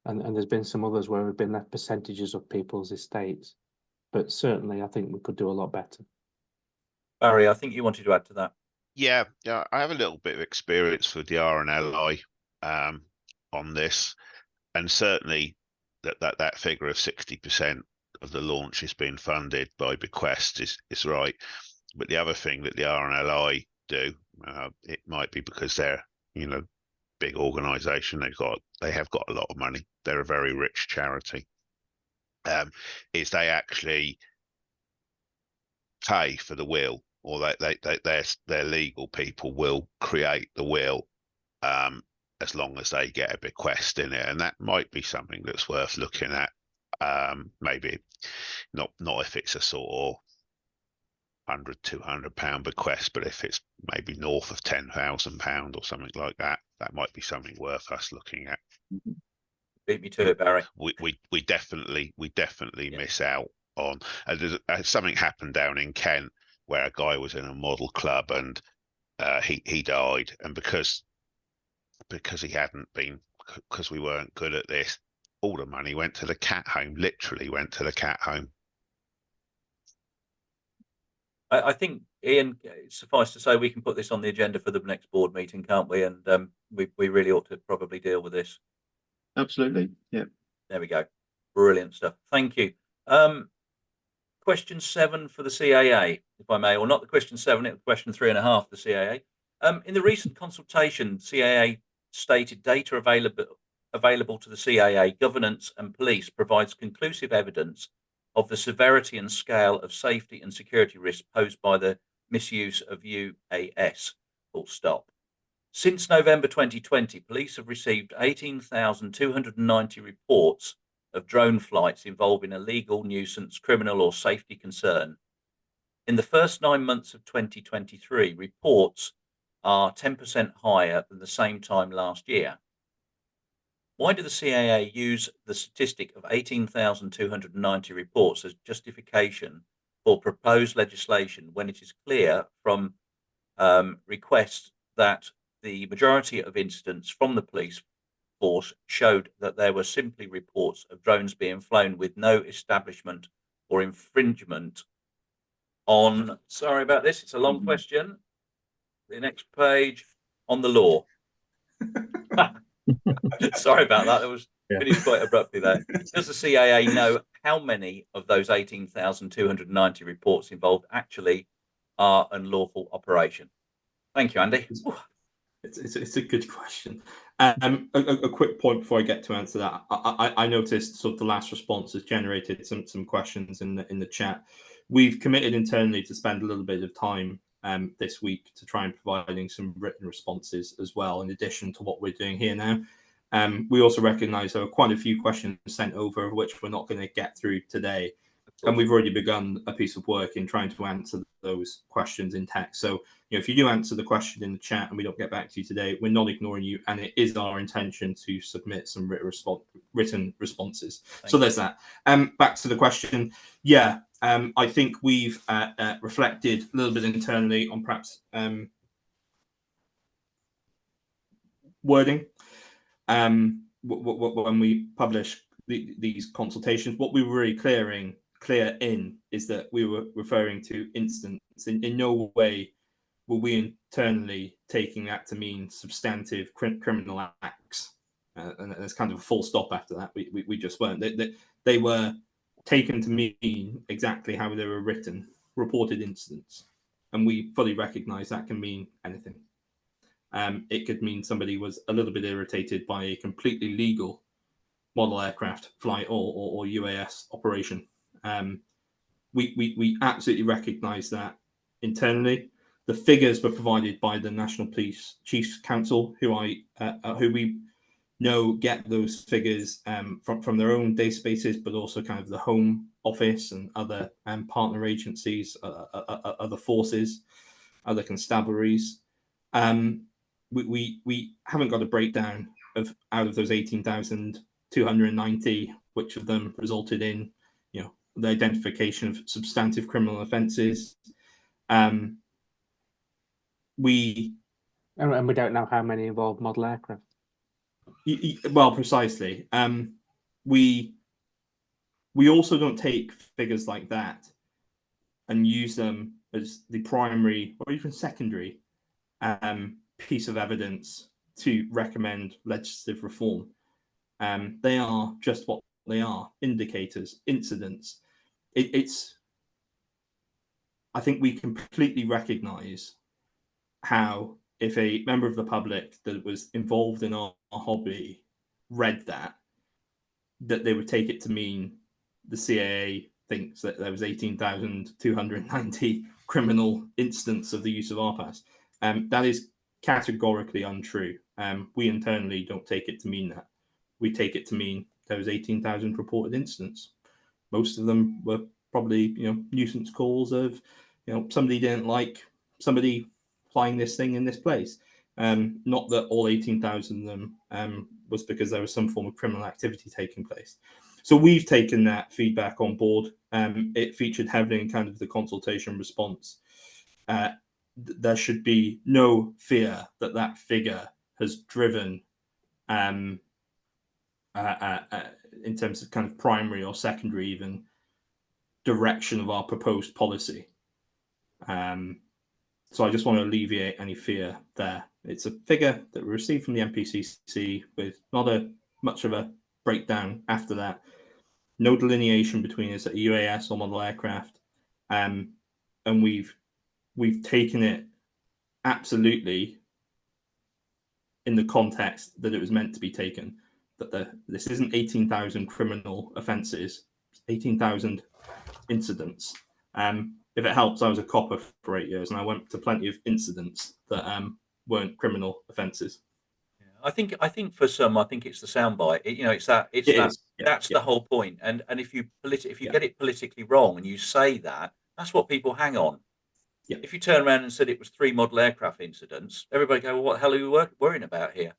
Speaker 4: And there's been some others where we've been left percentages of people's estates, but certainly I think we could do a lot better.
Speaker 3: Barry, I think you wanted to add to that.
Speaker 7: Yeah, I have a little bit of experience with the RNLI on this, and certainly that figure of 60% of the launch is being funded by bequest is right. But the other thing that the RNLI do, it might be because they're, you know, big organisation, they have got a lot of money. They're a very rich charity. Is they actually pay for the will, or their legal people will create the will as long as they get a bequest in it, and that might be something that's worth looking at. Maybe not if it's a sort of £100-200 bequest, but if it's maybe north of £10,000 or something like that, that might be something worth us looking at.
Speaker 3: Beat me to it, Barry.
Speaker 7: We definitely miss out on. Something happened down in Kent where a guy was in a model club and he died, and because because he hadn't been, because we weren't good at this, all the money went to the cat home, literally went to the cat home.
Speaker 3: I think, Ian, suffice to say, we can put this on the agenda for the next board meeting, can't we? And we really ought to probably deal with this.
Speaker 5: Absolutely. Yeah.
Speaker 3: There we go. Brilliant stuff. Thank you. Question 7 for the CAA, if I may, or not the question 7, it was question 3.5 for the CAA. In the recent consultation, CAA stated data available to the CAA, governance and police provides conclusive evidence of the severity and scale of safety and security risks posed by the misuse of UAS, full stop. Since November 2020, police have received 18,290 reports of drone flights involving illegal, nuisance, criminal or safety concern. In the first 9 months of 2023, reports are 10% higher than the same time last year. Why do the CAA use the statistic of 18,290 reports as justification for proposed legislation when it is clear from requests that the majority of incidents from the police force showed that there were simply reports of drones being flown with no establishment or infringement on, sorry about this, it's a long question, the next page, on the law. Sorry about that. It was finished quite abruptly there. Does the CAA know how many of those 18,290 reports involved actually are unlawful operation? Thank you, Andy.
Speaker 1: It's a good question. A quick point before I get to answer that. I noticed sort of the last response has generated some questions in the chat. We've committed internally to spend a little bit of time this week to try and providing some written responses as well, in addition to what we're doing here now. We also recognise there are quite a few questions sent over, which we're not going to get through today. And we've already begun a piece of work in trying to answer those questions in text. So, if you do answer the question in the chat and we don't get back to you today, we're not ignoring you. And it is our intention to submit some written responses. So there's that. Back to the question. Yeah, I think we've reflected a little bit internally on perhaps wording. When we publish these consultations, what we were really clear in is that we were referring to incidents. In no way were we internally taking that to mean substantive criminal acts. And there's kind of a full stop after that. We just weren't. They were taken to mean exactly how they were written, reported incidents. And we fully recognise that can mean anything. It could mean somebody was a little bit irritated by a completely legal model aircraft flight or UAS operation. We absolutely recognise that internally. The figures were provided by the National Police Chiefs Council, who we know get those figures from their own databases, but also kind of the Home Office and other partner agencies, other forces, other constabularies. We haven't got a breakdown of out of those 18,290, which of them resulted in, the identification of substantive criminal offences. And we
Speaker 4: don't know how many involve model aircraft.
Speaker 1: Well, precisely. We also don't take figures like that and use them as the primary or even secondary piece of evidence to recommend legislative reform. They are just what they are: indicators, incidents. I think we completely recognise how, if a member of the public that was involved in our hobby read that they would take it to mean the CAA thinks that there was 18,290 criminal incidents of the use of RPAS. That is categorically untrue. We internally don't take it to mean that. We take it to mean there was 18,000 reported incidents. Most of them were probably, nuisance calls of, somebody didn't like somebody flying this thing in this place. Not that all 18,000 of them was because there was some form of criminal activity taking place. So we've taken that feedback on board. It featured heavily in kind of the consultation response. There should be no fear that figure has driven in terms of kind of primary or secondary even direction of our proposed policy. So I just want to alleviate any fear there. It's a figure that we received from the NPCC with not much of a breakdown after that. No delineation between is it a UAS or model aircraft. And we've taken it absolutely in the context that it was meant to be taken. That this isn't 18,000 criminal offences, 18,000 incidents. If it helps, I was a copper for 8 years, and I went to plenty of incidents that weren't criminal offences.
Speaker 3: I think for some, I think it's the soundbite. That's the whole point. And if you get it politically wrong and you say that, that's what people hang on.
Speaker 1: Yeah.
Speaker 3: If you turn around and said it was 3 model aircraft incidents, everybody go, well, what the hell are you worrying about here?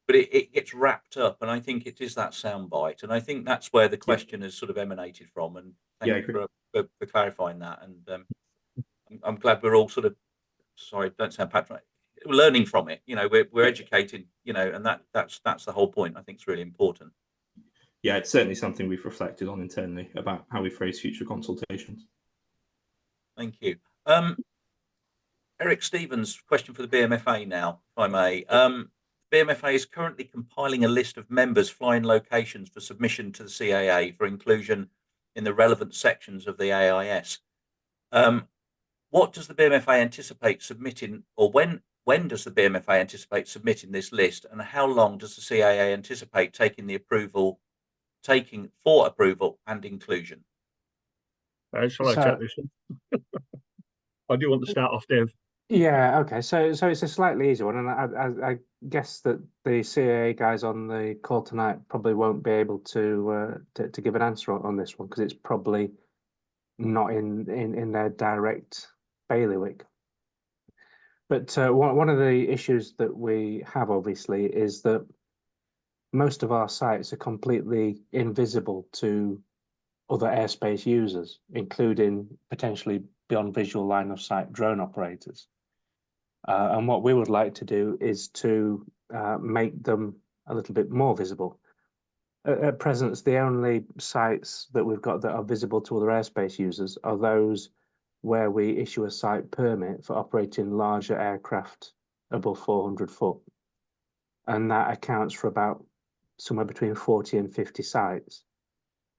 Speaker 3: But it gets wrapped up, and I think it is that soundbite, and I think that's where the question has sort of emanated from. And thank you for clarifying that. And I'm glad we're all sort of, sorry, don't sound patronising, we're learning from it. We're educated, and that's the whole point. I think it's really important.
Speaker 1: Yeah, it's certainly something we've reflected on internally about how we phrase future consultations.
Speaker 3: Thank you. Eric Stevens, question for the BMFA now, if I may. BMFA is currently compiling a list of members' flying locations for submission to the CAA for inclusion in the relevant sections of the AIS. What does the BMFA anticipate submitting, or when does the BMFA anticipate submitting this list, and how long does the CAA anticipate taking for approval and inclusion?
Speaker 2: Shall I take this one? I do want to start off, Dave.
Speaker 4: Yeah, okay. So it's a slightly easier one, and I guess that the CAA guys on the call tonight probably won't be able to give an answer on this one, because it's probably not in their direct bailiwick. But one of the issues that we have, obviously, is that most of our sites are completely invisible to other airspace users, including potentially beyond visual line of sight drone operators. And what we would like to do is to make them a little bit more visible. At present, the only sites that we've got that are visible to other airspace users are those where we issue a site permit for operating larger aircraft above 400 foot. And that accounts for about somewhere between 40 and 50 sites.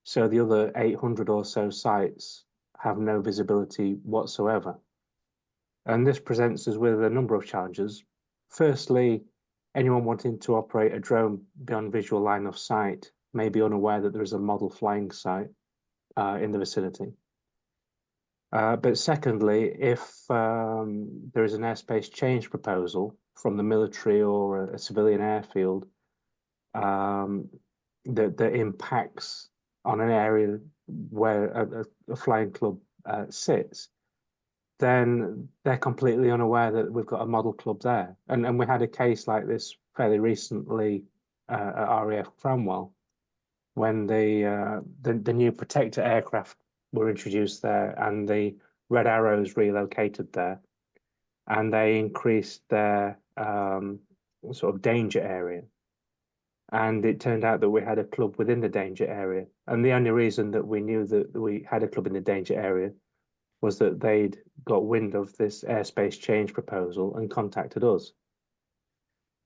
Speaker 4: So the other 800 or so sites have no visibility whatsoever. And this presents us with a number of challenges. Firstly, anyone wanting to operate a drone beyond visual line of sight may be unaware that there is a model flying site in the vicinity. But secondly, if there is an airspace change proposal from the military or a civilian airfield that impacts on an area where a flying club sits, then they're completely unaware that we've got a model club there. And we had a case like this fairly recently at RAF Cranwell, when the new Protector aircraft were introduced there, and the Red Arrows relocated there, and they increased their sort of danger area. And it turned out that we had a club within the danger area. And the only reason that we knew that we had a club in the danger area was that they'd got wind of this airspace change proposal and contacted us.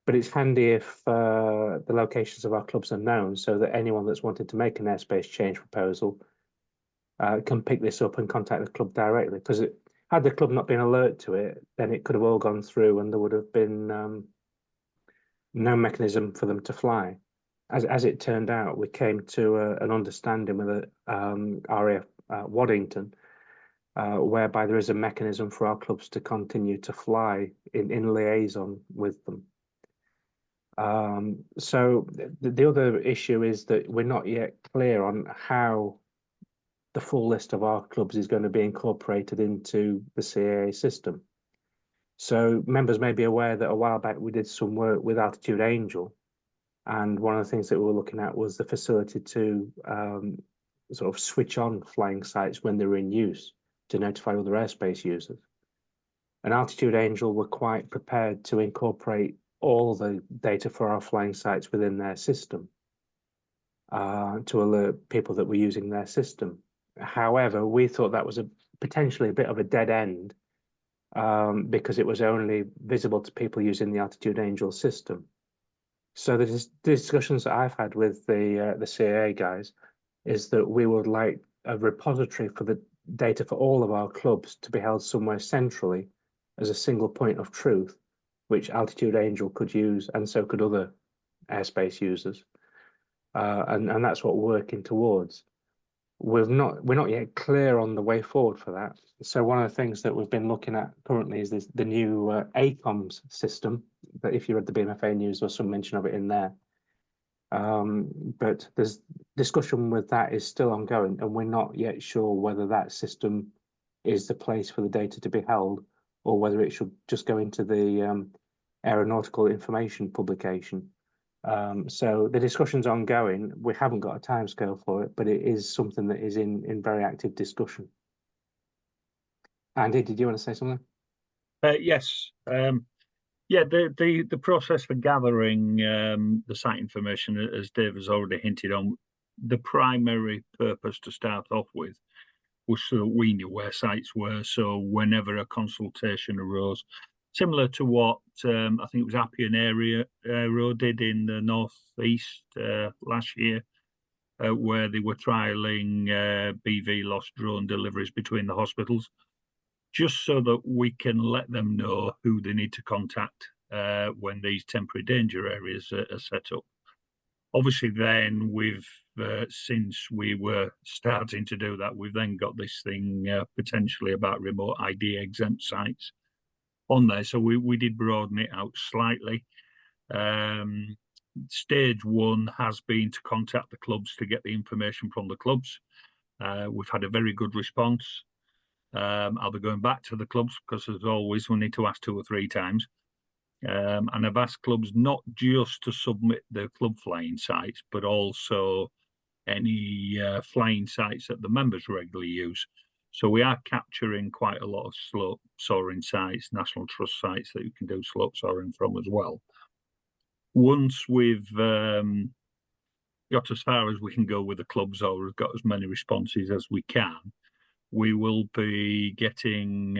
Speaker 4: But it's handy if the locations of our clubs are known, so that anyone that's wanted to make an airspace change proposal can pick this up and contact the club directly. Because had the club not been alert to it, then it could have all gone through and there would have been no mechanism for them to fly. As it turned out, we came to an understanding with RAF Waddington, whereby there is a mechanism for our clubs to continue to fly in liaison with them. So the other issue is that we're not yet clear on how the full list of our clubs is going to be incorporated into the CAA system. So members may be aware that a while back we did some work with Altitude Angel, and one of the things that we were looking at was the facility to sort of switch on flying sites when they're in use to notify other airspace users. And Altitude Angel were quite prepared to incorporate all the data for our flying sites within their system to alert people that were using their system. However, we thought that was potentially a bit of a dead end because it was only visible to people using the Altitude Angel system. So the discussions that I've had with the CAA guys is that we would like a repository for the data for all of our clubs to be held somewhere centrally as a single point of truth, which Altitude Angel could use, and so could other airspace users. And that's what we're working towards. We're not yet clear on the way forward for that. So one of the things that we've been looking at currently is the new ACOMS system. But if you read the BMFA news, there's some mention of it in there. But there's discussion with that is still ongoing, and we're not yet sure whether that system is the place for the data to be held, or whether it should just go into the aeronautical information publication. So the discussion's ongoing. We haven't got a timescale for it, but it is something that is in very active discussion. Andy, did you want to say something?
Speaker 2: Yes. Yeah, the process for gathering the site information, as Dave has already hinted on, the primary purpose to start off with was so that we knew where sites were. So whenever a consultation arose, similar to what I think it was Appian Aero did in the northeast last year, where they were trialling BVLOS drone deliveries between the hospitals, just so that we can let them know who they need to contact when these temporary danger areas are set up. Obviously, then since we were starting to do that, we've then got this thing potentially about remote ID exempt sites on there. So we did broaden it out slightly. Stage one has been to contact the clubs to get the information from the clubs. We've had a very good response. I'll be going back to the clubs because, as always, we need to ask 2 or 3 times. And I've asked clubs not just to submit their club flying sites, but also any flying sites that the members regularly use. So we are capturing quite a lot of slope soaring sites, National Trust sites that you can do slope soaring from as well. Once we've got as far as we can go with the clubs, or we've got as many responses as we can, we will be getting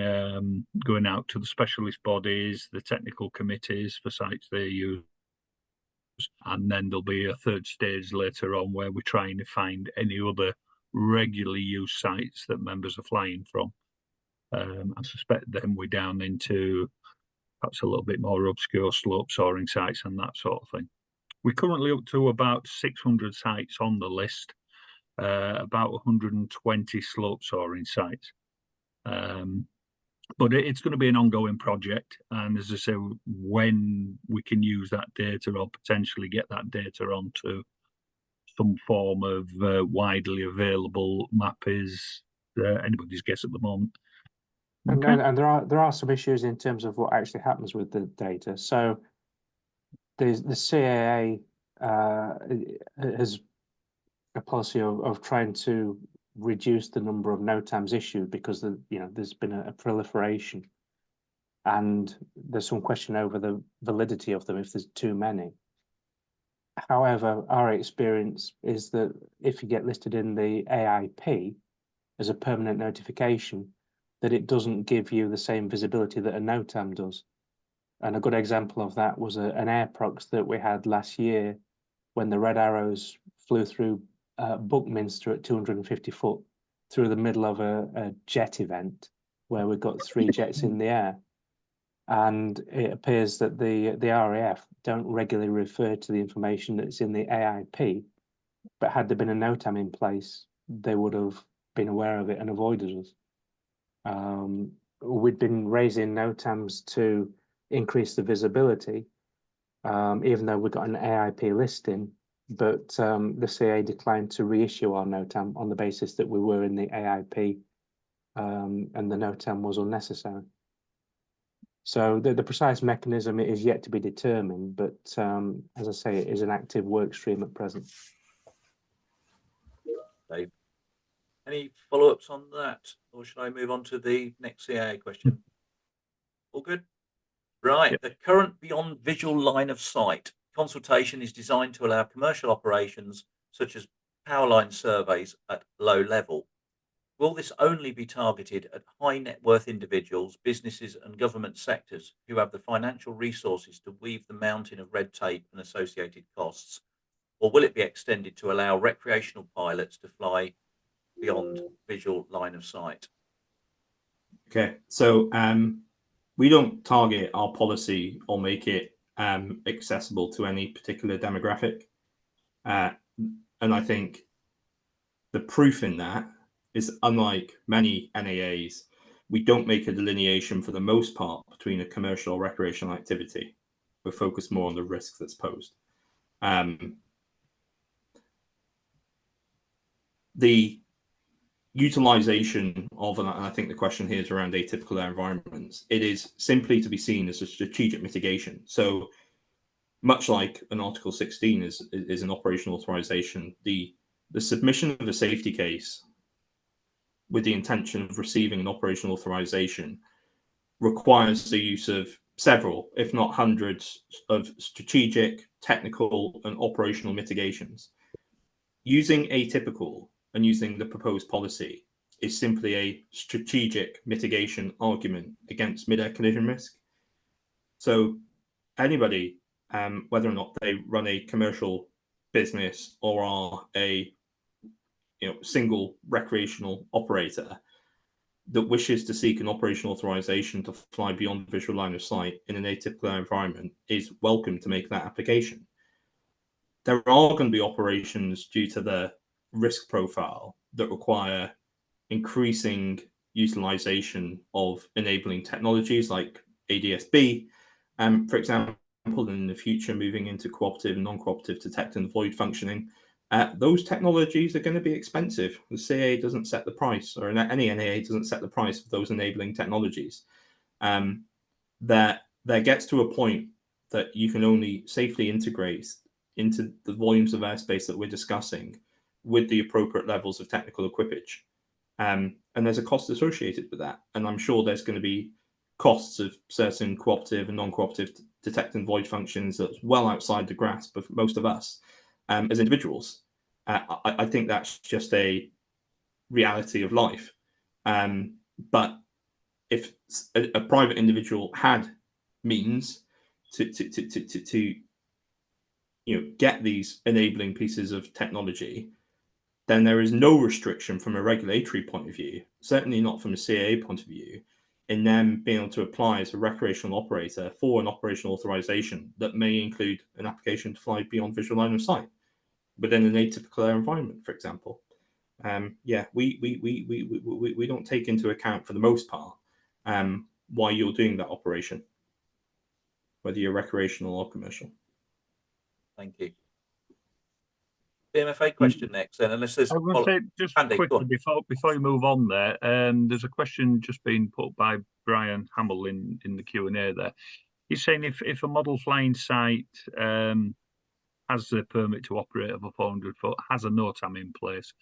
Speaker 2: going out to the specialist bodies, the technical committees for sites they use, and then there'll be a third stage later on where we're trying to find any other regularly used sites that members are flying from. I suspect then we're down into perhaps a little bit more obscure slope soaring sites and that sort of thing. We're currently up to about 600 sites on the list. About 120 slope soaring sites. But it's going to be an ongoing project. And as I say, when we can use that data or potentially get that data onto some form of widely available map is anybody's guess at the moment.
Speaker 4: Okay. And there are some issues in terms of what actually happens with the data. So the CAA has a policy of trying to reduce the number of NOTAMs issued because there's been a proliferation, and there's some question over the validity of them if there's too many. However, our experience is that if you get listed in the AIP as a permanent notification, that it doesn't give you the same visibility that a NOTAM does. And a good example of that was an airprox that we had last year when the red arrows flew through Buckminster at 250 foot through the middle of a jet event where we got 3 jets in the air. And it appears that the RAF don't regularly refer to the information that's in the AIP, but had there been a NOTAM in place, they would have been aware of it and avoided us. We'd been raising NOTAMs to increase the visibility, even though we got an AIP listing, but the CA declined to reissue our NOTAM on the basis that we were in the AIP and the NOTAM was unnecessary. So the precise mechanism is yet to be determined, but as I say, it is an active work stream at present.
Speaker 3: Dave, any follow-ups on that, or should I move on to the next CAA question? All good? Right. The current beyond visual line of sight consultation is designed to allow commercial operations such as power line surveys at low level. Will this only be targeted at high net worth individuals, businesses and government sectors who have the financial resources to weave the mountain of red tape and associated costs? Or will it be extended to allow recreational pilots to fly beyond visual line of sight?
Speaker 1: Okay, so we don't target our policy or make it accessible to any particular demographic. And I think the proof in that is, unlike many NAAs, we don't make a delineation for the most part between a commercial or recreational activity. We're focused more on the risk that's posed. The utilization of, and I think the question here is around atypical air environments, it is simply to be seen as a strategic mitigation. So much like an Article 16 is an operational authorization, the submission of a safety case with the intention of receiving an operational authorization requires the use of several, if not hundreds, of strategic, technical, and operational mitigations. Using atypical and using the proposed policy is simply a strategic mitigation argument against mid-air collision risk. So anybody, whether or not they run a commercial business or are a single recreational operator that wishes to seek an operational authorization to fly beyond the visual line of sight in an atypical environment is welcome to make that application. There are going to be operations due to the risk profile that require increasing utilization of enabling technologies like ADS-B, for example, and in the future moving into cooperative and non-cooperative detect and avoid functioning. Those technologies are going to be expensive. The CAA doesn't set the price, or any NAA doesn't set the price of those enabling technologies. There gets to a point that you can only safely integrate into the volumes of airspace that we're discussing with the appropriate levels of technical equipage. And there's a cost associated with that. And I'm sure there's going to be costs of certain cooperative and non-cooperative detect and void functions that's well outside the grasp of most of us as individuals. I think that's just a reality of life. But if a private individual had means to get these enabling pieces of technology, then there is no restriction from a regulatory point of view, certainly not from a CAA point of view, in them being able to apply as a recreational operator for an operational authorization that may include an application to fly beyond visual line of sight within an atypical air environment, for example. We don't take into account, for the most part, why you're doing that operation, whether you're recreational or commercial.
Speaker 3: Thank you. BMFA question next, then, unless there's.
Speaker 2: I will say just
Speaker 3: Andy,
Speaker 2: quickly before you move on there. There's a question just being put by Brian Hamill in the Q&A there. He's saying if a model flying site has the permit to operate over 400 foot, has a NOTAM in place,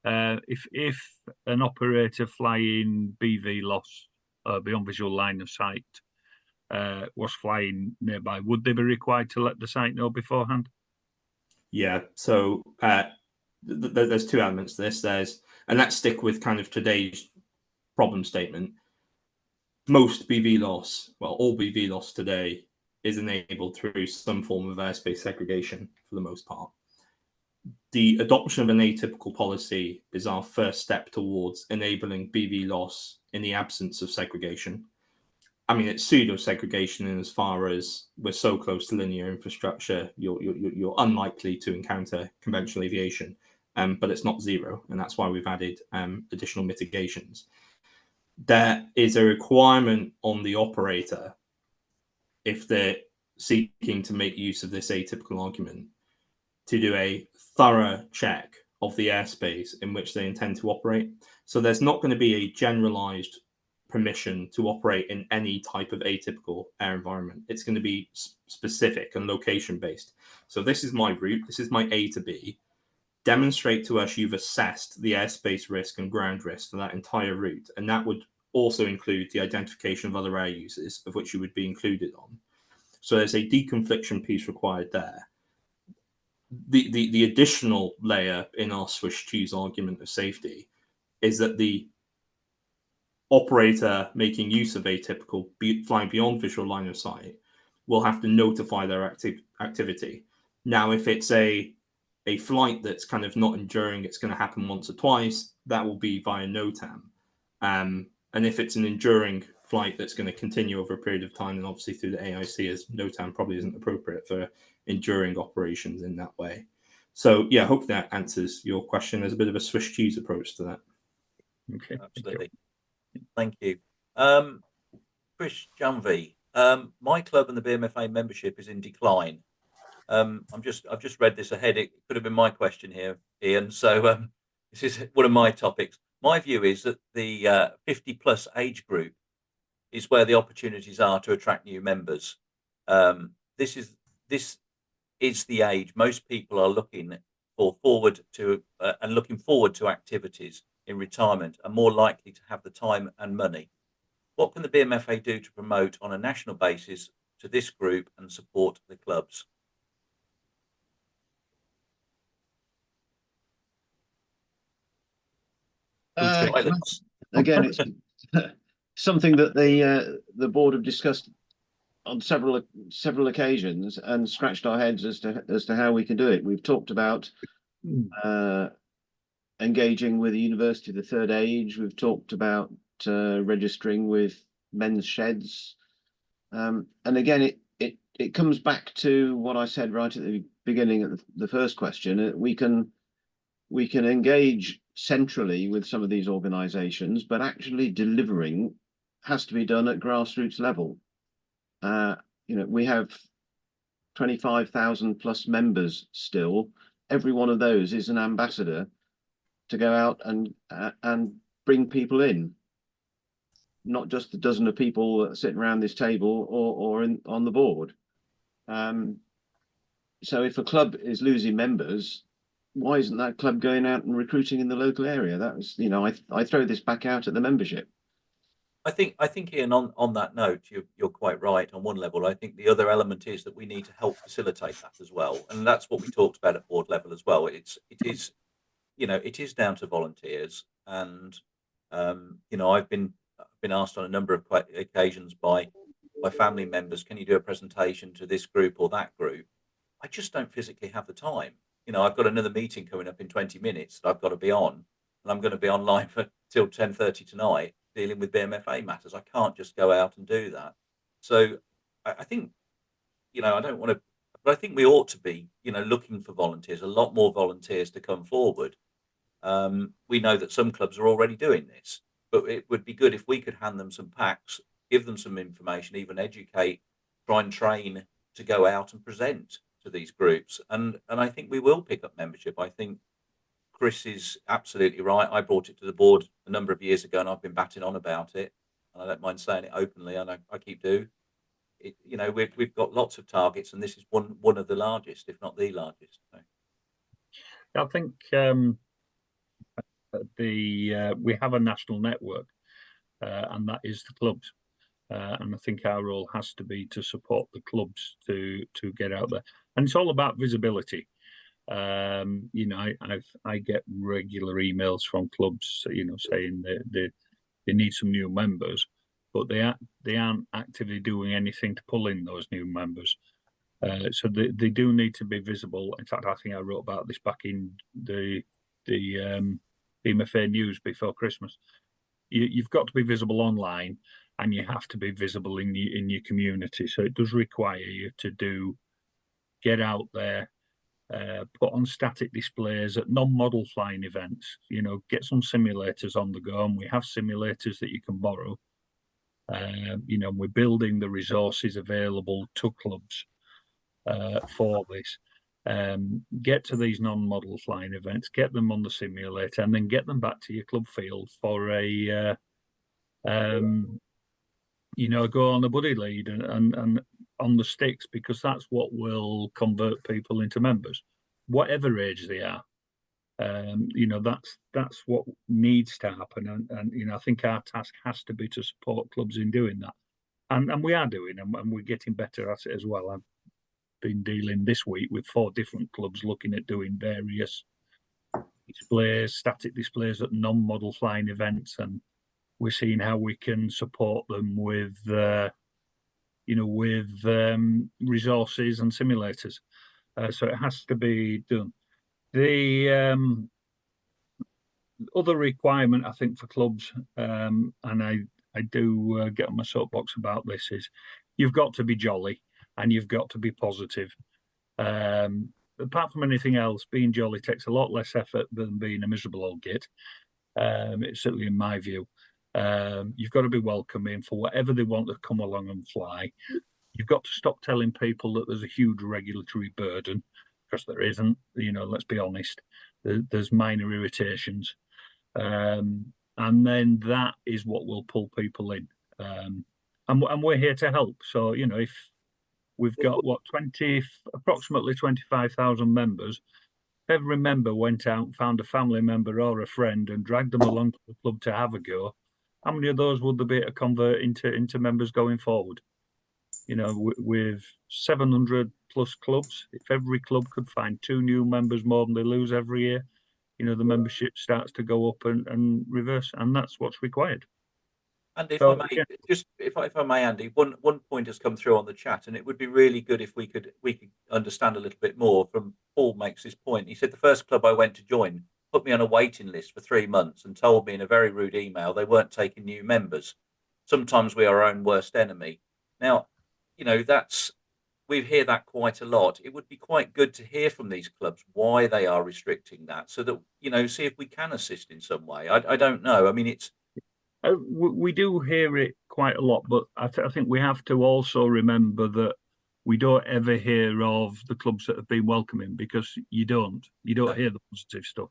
Speaker 2: if an operator flying BVLOS beyond visual line of sight was flying nearby, would they be required to let the site know beforehand?
Speaker 1: Yeah, so there's two elements to this. And let's stick with kind of today's problem statement. Most BVLOS, well, all BVLOS today is enabled through some form of airspace segregation for the most part. The adoption of an atypical policy is our first step towards enabling BVLOS in the absence of segregation. I mean, it's pseudo segregation in as far as we're so close to linear infrastructure, you're unlikely to encounter conventional aviation, but it's not zero, and that's why we've added additional mitigations. There is a requirement on the operator, if they're seeking to make use of this atypical argument, to do a thorough check of the airspace in which they intend to operate. So there's not going to be a generalized permission to operate in any type of atypical air environment. It's going to be specific and location based. So this is my route. This is my A to B. Demonstrate to us you've assessed the airspace risk and ground risk for that entire route. And that would also include the identification of other air users, of which you would be included on. So there's a deconfliction piece required there. The additional layer in our Swiss cheese argument of safety is that the operator making use of atypical flying beyond visual line of sight will have to notify their activity. Now, if it's a flight that's kind of not enduring, it's going to happen once or twice, that will be via NOTAM. And if it's an enduring flight that's going to continue over a period of time, and obviously through the AIC, as NOTAM probably isn't appropriate for enduring operations in that way. So yeah, I hope that answers your question. There's a bit of a Swiss cheese approach to that.
Speaker 2: Okay,
Speaker 3: absolutely. Thank you. Chris Junvey, my club and the BMFA membership is in decline. I've just read this ahead. It could have been my question here, Ian. So this is one of my topics. My view is that the 50+ age group is where the opportunities are to attract new members. This is the age most people are looking forward to activities in retirement, are more likely to have the time and money. What can the BMFA do to promote on a national basis to this group and support the clubs?
Speaker 5: Again, it's something that the board have discussed on several occasions and scratched our heads as to how we can do it. We've talked about engaging with the University of the Third Age. We've talked about registering with men's sheds, and again, it comes back to what I said right at the beginning of the first question. We can engage centrally with some of these organisations, but actually delivering has to be done at grassroots level. We have 25,000+ members still. Every one of those is an ambassador to go out and bring people in, not just the dozen of people that sit around this table or on the board. So if a club is losing members, why isn't that club going out and recruiting in the local area? That was, I throw this back out at the membership.
Speaker 3: I think Ian, on that note, you're quite right on one level. I think the other element is that we need to help facilitate that as well, and that's what we talked about at board level as well. It is down to volunteers, and I've been asked on a number of occasions by family members, can you do a presentation to this group or that group? I just don't physically have the time. I've got another meeting coming up in 20 minutes that I've got to be on, and I'm going to be online till 10:30 tonight dealing with BMFA matters. I can't just go out and do that. So I think, I don't want to, but I think we ought to be, looking for volunteers, a lot more volunteers to come forward. We know that some clubs are already doing this, but it would be good if we could hand them some packs, give them some information, even educate, try and train to go out and present to these groups. And I think we will pick up membership. I think Chris is absolutely right. I brought it to the board a number of years ago, and I've been batting on about it, and I don't mind saying it openly, and I keep doing it. We've got lots of targets, and this is one of the largest, if not the largest. So.
Speaker 2: I think we have a national network, and that is the clubs. And I think our role has to be to support the clubs to get out there, and it's all about visibility. I get regular emails from clubs, saying they need some new members, but they aren't actively doing anything to pull in those new members. So they do need to be visible. In fact, I think I wrote about this back in the BMFA news before Christmas. You've got to be visible online, and you have to be visible in your community. So it does require you to get out there, put on static displays at non-model flying events, get some simulators on the go, and we have simulators that you can borrow. We're building the resources available to clubs for this. Get to these non-model flying events, get them on the simulator, and then get them back to your club field for a go on a buddy lead and on the sticks, because that's what will convert people into members, whatever age they are. You know, that's what needs to happen, and you know, I think our task has to be to support clubs in doing that, and we are doing, and we're getting better at it as well. I've been dealing this week with 4 different clubs looking at doing various displays, static displays at non-model flying events, and we're seeing how we can support them with, you know, with resources and simulators. So it has to be done. The other requirement, I think, for clubs, and I do get on my soapbox about this, is you've got to be jolly and you've got to be positive. Apart from anything else, being jolly takes a lot less effort than being a miserable old git. It's certainly in my view. You've got to be welcoming for whatever they want to come along and fly. You've got to stop telling people that there's a huge regulatory burden, because there isn't. You know, let's be honest. There's minor irritations, and then that is what will pull people in. And we're here to help. So, you know, if we've got approximately 25,000 members, if every member went out and found a family member or a friend and dragged them along to the club to have a go, how many of those would there be to convert into members going forward? You know, with 700 plus clubs, if every club could find 2 new members more than they lose every year, you know, the membership starts to go up and reverse, and that's what's required.
Speaker 3: And if I may, just if I may, Andy, one point has come through on the chat, and it would be really good if we could understand a little bit more. From Paul makes this point. He said the first club I went to join put me on a waiting list for 3 months and told me in a very rude email they weren't taking new members. Sometimes we are our own worst enemy. Now, you know, we hear that quite a lot. It would be quite good to hear from these clubs why they are restricting that, so that, you know, see if we can assist in some way. I don't know. I mean, it's.
Speaker 2: We do hear it quite a lot, but I think we have to also remember that we don't ever hear of the clubs that have been welcoming, because you don't hear the positive stuff.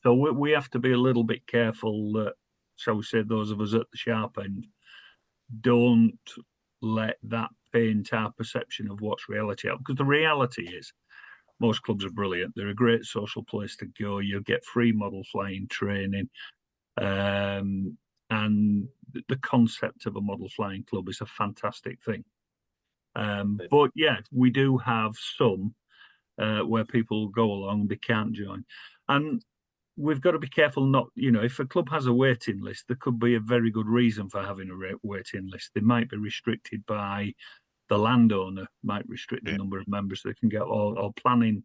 Speaker 2: So we have to be a little bit careful that, shall we say, those of us at the sharp end don't let that paint our perception of what's reality out, because the reality is most clubs are brilliant. They're a great social place to go. You'll get free model flying training. And the concept of a model flying club is a fantastic thing. But yeah, we do have some where people go along, they can't join. And we've got to be careful not, you know, if a club has a waiting list, there could be a very good reason for having a waiting list. They might be restricted by the landowner, might restrict the number of members they can get, or planning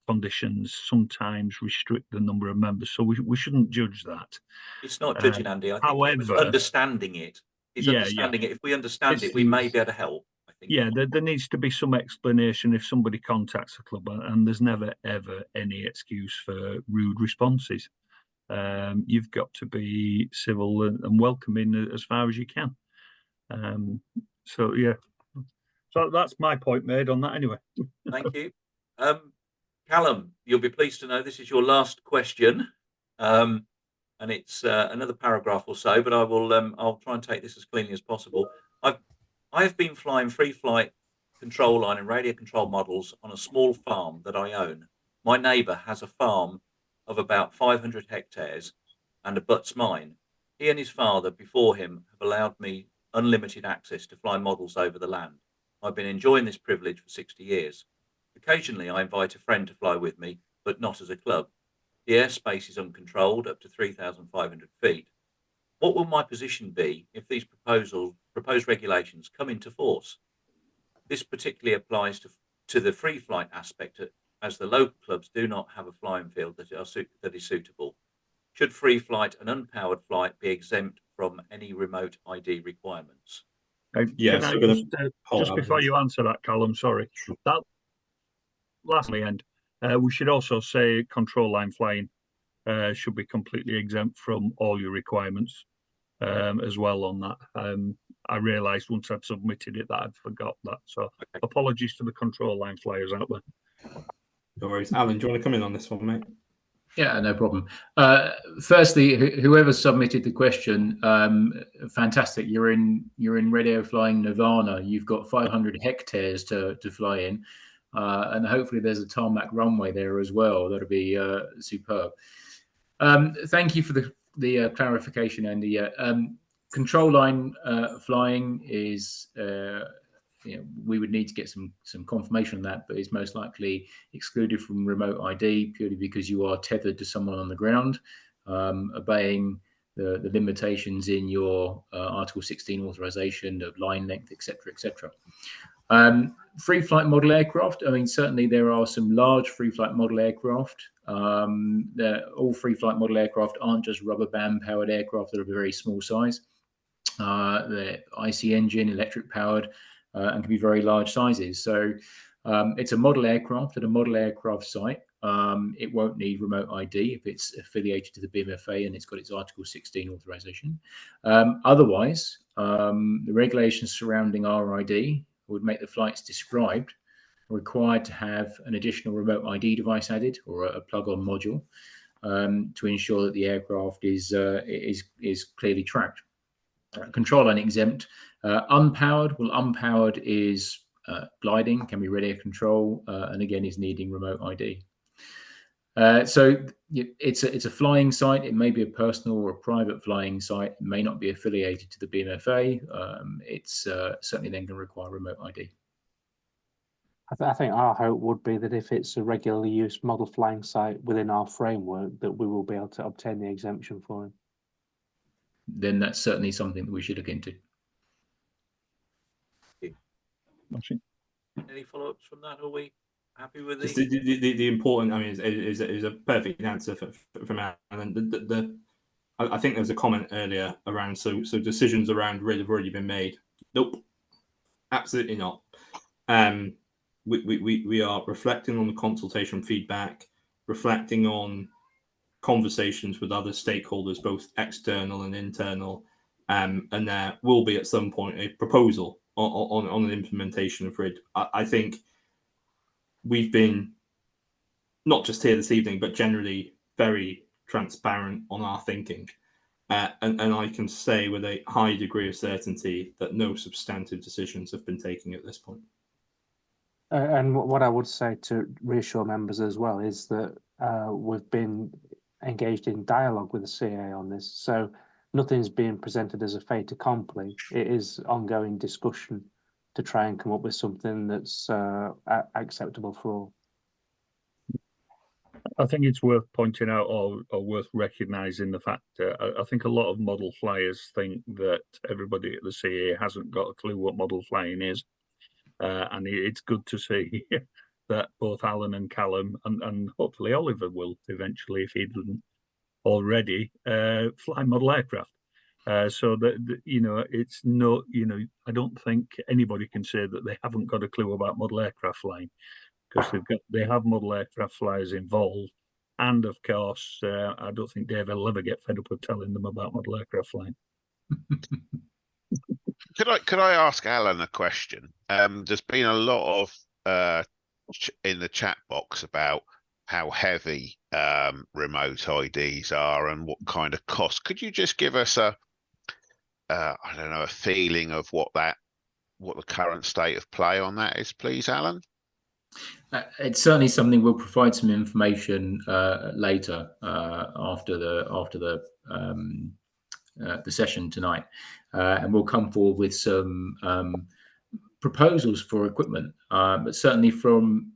Speaker 2: conditions sometimes restrict the number of members, so we shouldn't judge that.
Speaker 3: It's not judging, Andy. I think
Speaker 2: however,
Speaker 3: understanding it is understanding it. If we understand it, we may be able to help. I think. Yeah,
Speaker 2: there needs to be some explanation if somebody contacts a club, and there's never ever any excuse for rude responses. You've got to be civil and welcoming as far as you can. So yeah, so that's my point made on that anyway.
Speaker 3: Thank you. Callum, you'll be pleased to know this is your last question, and it's another paragraph or so, but I'll try and take this as cleanly as possible. I have been flying free flight control line and radio control models on a small farm that I own. My neighbour has a farm of about 500 hectares and abuts mine. He and his father before him have allowed me unlimited access to fly models over the land. I've been enjoying this privilege for 60 years. Occasionally, I invite a friend to fly with me, but not as a club. The airspace is uncontrolled, up to 3,500 feet. What will my position be if these proposed regulations come into force? This particularly applies to the free flight aspect, as the local clubs do not have a flying field that is suitable. Should free flight and unpowered flight be exempt from any remote ID requirements?
Speaker 2: Just before you answer that, Callum, sorry. That lastly, and we should also say control line flying should be completely exempt from all your requirements as well on that. I realised once I'd submitted it that I'd forgot that. So apologies to the control line flyers out there.
Speaker 1: No worries. Alan, do you want to come in on this one, mate?
Speaker 6: Yeah, no problem. Firstly, whoever submitted the question, fantastic. You're in radio flying nirvana. You've got 500 hectares to fly in. and hopefully there's a tarmac runway there as well. That'll be superb. Thank you for the clarification, Andy. Control line flying is, we would need to get some confirmation on that, but it's most likely excluded from remote ID purely because you are tethered to someone on the ground, obeying the limitations in your Article 16 authorization of line length, etc., etc. Free flight model aircraft. I mean, certainly there are some large free flight model aircraft. All free flight model aircraft aren't just rubber band powered aircraft that are very small size. They're IC engine, electric powered, and can be very large sizes. So it's a model aircraft at a model aircraft site. It won't need remote ID if it's affiliated to the BMFA and it's got its Article 16 authorization. Otherwise, the regulations surrounding RID would make the flights described required to have an additional remote ID device added or a plug-on module to ensure that the aircraft is clearly tracked. Control line exempt. Unpowered. Well, unpowered is gliding, can be ready air control, and again is needing remote ID. So it's a flying site. It may be a personal or a private flying site. It may not be affiliated to the BMFA. It's certainly then going to require remote ID.
Speaker 4: I think our hope would be that if it's a regularly used model flying site within our framework, that we will be able to obtain the exemption for it.
Speaker 6: Then that's certainly something that we should look into.
Speaker 3: Any follow-ups from that? Are we happy with
Speaker 1: the important? I mean, is a perfect answer from Alan. I think there was a comment earlier around so decisions around RID have already been made. Nope, absolutely not. We are reflecting on the consultation feedback, reflecting on conversations with other stakeholders, both external and internal, and there will be at some point a proposal on an implementation of RID. I think we've been, not just here this evening, but generally very transparent on our thinking. And I can say with a high degree of certainty that no substantive decisions have been taken at this point.
Speaker 4: And what I would say to reassure members as well is that we've been engaged in dialogue with the CA on this. So nothing's being presented as a fait accompli. It is ongoing discussion to try and come up with something that's acceptable for all.
Speaker 2: I think it's worth pointing out or worth recognising the fact that I think a lot of model flyers think that everybody at the CA hasn't got a clue what model flying is. And it's good to see that both Alan and Callum and hopefully Oliver will eventually, if he doesn't already, fly model aircraft. So that it's no, I don't think anybody can say that they haven't got a clue about model aircraft flying, because they have model aircraft flyers involved, and of course, I don't think Dave will ever get fed up with telling them about model aircraft flying.
Speaker 7: Could I ask Alan a question? There's been a lot of in the chat box about how heavy remote IDs are and what kind of cost. Could you just give us a I don't know, a feeling of what the current state of play on that is, please, Alan?
Speaker 6: It's certainly something we'll provide some information later after the session tonight, and we'll come forward with some proposals for equipment. But certainly from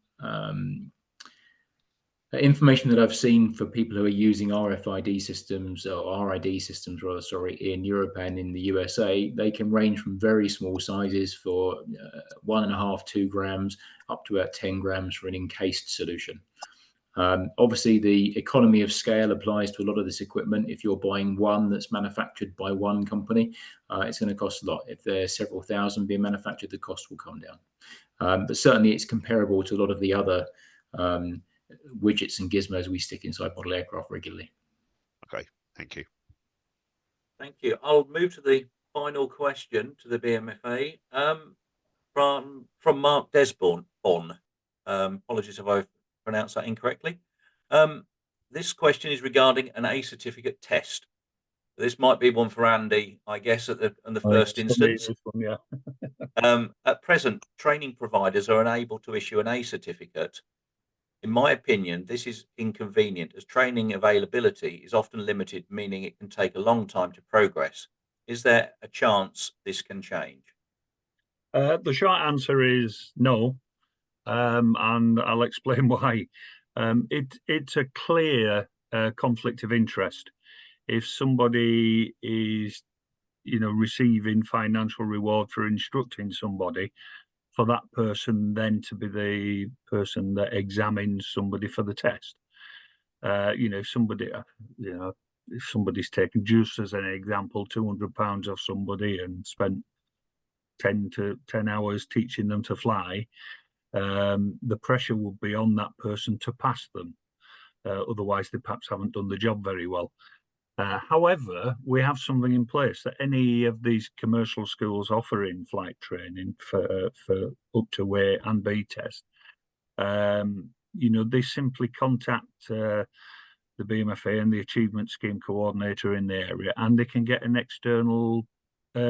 Speaker 6: information that I've seen for people who are using RFID systems, or RID systems rather, sorry, in Europe and in the USA, they can range from very small sizes for 1.5, 2 grams up to about 10 grams for an encased solution. Obviously, the economy of scale applies to a lot of this equipment. If you're buying one that's manufactured by one company, it's going to cost a lot. If there's several thousand being manufactured, the cost will come down. But certainly it's comparable to a lot of the other widgets and gizmos we stick inside model aircraft regularly.
Speaker 7: Okay, thank you.
Speaker 3: Thank you. I'll move to the final question to the BMFA from Mark Desborn. Apologies if I've pronounced that incorrectly. This question is regarding an A certificate test. This might be one for Andy, I guess, in the first instance.
Speaker 2: Yeah.
Speaker 3: At present, training providers are unable to issue an A certificate. In my opinion, this is inconvenient as training availability is often limited, meaning it can take a long time to progress. Is there a chance this can change?
Speaker 2: The short answer is no, and I'll explain why. It's a clear conflict of interest. If somebody is, receiving financial reward for instructing somebody, for that person then to be the person that examines somebody for the test. If somebody's taken, just as an example, £200 off somebody and spent 10 hours teaching them to fly, the pressure would be on that person to pass them. Otherwise, they perhaps haven't done the job very well. However, we have something in place that any of these commercial schools offering flight training for up to A and B test, they simply contact the BMFA and the Achievement Scheme coordinator in the area, and they can get an external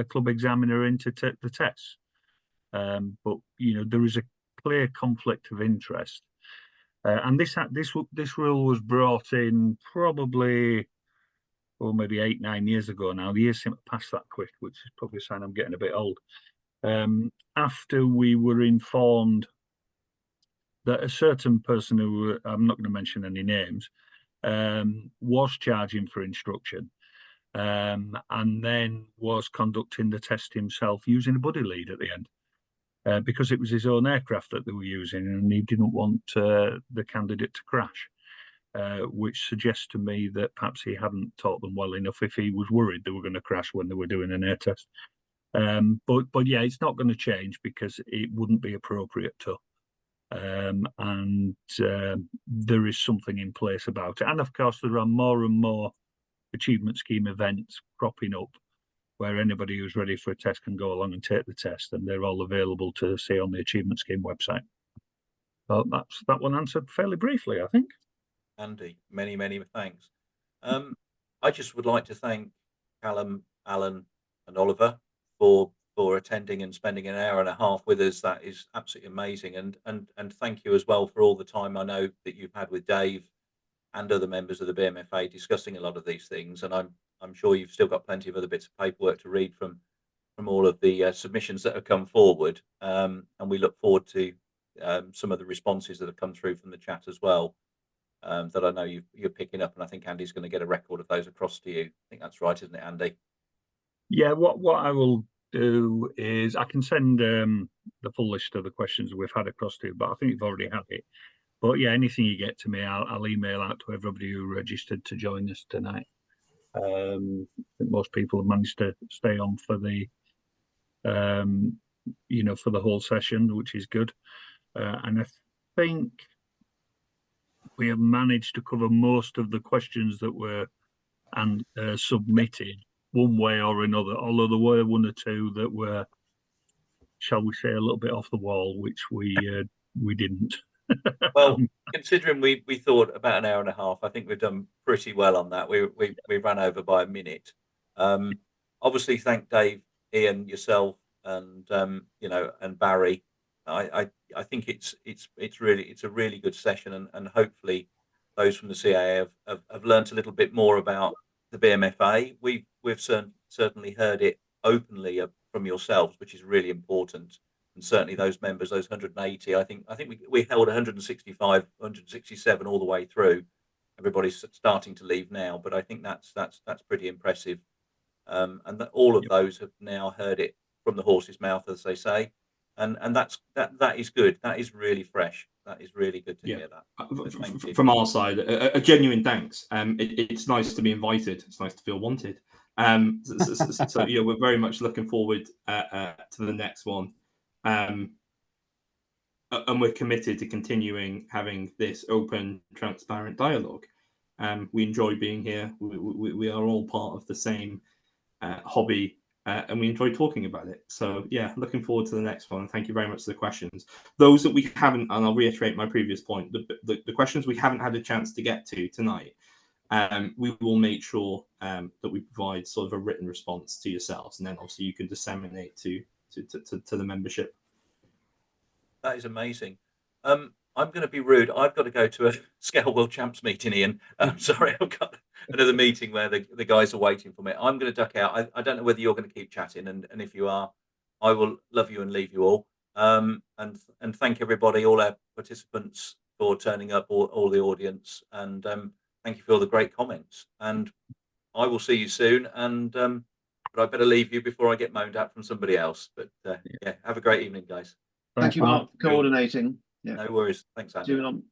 Speaker 2: club examiner in to take the tests. But there is a clear conflict of interest, and this rule was brought in probably, maybe 8-9 years ago now. The years seem to pass that quick, which is probably a sign I'm getting a bit old. After we were informed that a certain person who, I'm not going to mention any names, was charging for instruction, and then was conducting the test himself using a buddy lead at the end, because it was his own aircraft that they were using, and he didn't want the candidate to crash. Which suggests to me that perhaps he hadn't taught them well enough if he was worried they were going to crash when they were doing an air test. But yeah, it's not going to change because it wouldn't be appropriate to. There is something in place about it. And of course, there are more and more Achievement Scheme events cropping up where anybody who's ready for a test can go along and take the test, and they're all available to see on the Achievement Scheme website. So that's that one answered fairly briefly, I think.
Speaker 3: Andy, many, many thanks. I just would like to thank Callum, Alan, and Oliver for attending and spending an hour and a half with us. That is absolutely amazing, and thank you as well for all the time I know that you've had with Dave and other members of the BMFA discussing a lot of these things. And I'm sure you've still got plenty of other bits of paperwork to read from all of the submissions that have come forward, and we look forward to some of the responses that have come through from the chat as well. That I know you're picking up, and I think Andy's going to get a record of those across to you. I think that's right, isn't it, Andy?
Speaker 2: Yeah, what I will do is I can send the full list of the questions we've had across to you, but I think you've already had it. But yeah, anything you get to me, I'll email out to everybody who registered to join us tonight. I think most people have managed to stay on for the for the whole session, which is good. And I think we have managed to cover most of the questions that were submitted one way or another, although there were one or two that were, shall we say, a little bit off the wall, which we didn't.
Speaker 3: Well, considering we thought about an hour and a half, I think we've done pretty well on that. We ran over by a minute. Obviously, thank Dave, Ian, yourself, and and Barry. I think it's a really good session, and hopefully those from the CAA have learnt a little bit more about the BMFA. We've certainly heard it openly from yourselves, which is really important, and certainly those members, those 180. I think we held 165, 167 all the way through. Everybody's starting to leave now, but I think that's pretty impressive, and that all of those have now heard it from the horse's mouth, as they say. And that is good. That is really fresh. That is really good to hear that.
Speaker 1: From our side, a genuine thanks. It's nice to be invited. It's nice to feel wanted. So yeah, we're very much looking forward to the next one, and we're committed to continuing having this open, transparent dialogue. We enjoy being here. We are all part of the same hobby. And we enjoy talking about it. So yeah, looking forward to the next one. Thank you very much for the questions. Those that we haven't, and I'll reiterate my previous point, the questions we haven't had a chance to get to tonight, we will make sure that we provide sort of a written response to yourselves, and then obviously you can disseminate to to the membership.
Speaker 3: That is amazing. I'm going to be rude. I've got to go to a Scale World Champs meeting, Ian. I'm sorry, I've got another meeting where the guys are waiting for me. I'm going to duck out. I don't know whether you're going to keep chatting, and if you are, I will love you and leave you all. And thank everybody, all our participants, for turning up, all the audience, and thank you for all the great comments. And I will see you soon. And but I better leave you before I get moaned at from somebody else. But yeah, have a great evening, guys.
Speaker 5: Thank you, Mark, for coordinating. Yeah.
Speaker 3: No worries. Thanks, Andy.
Speaker 5: See you on.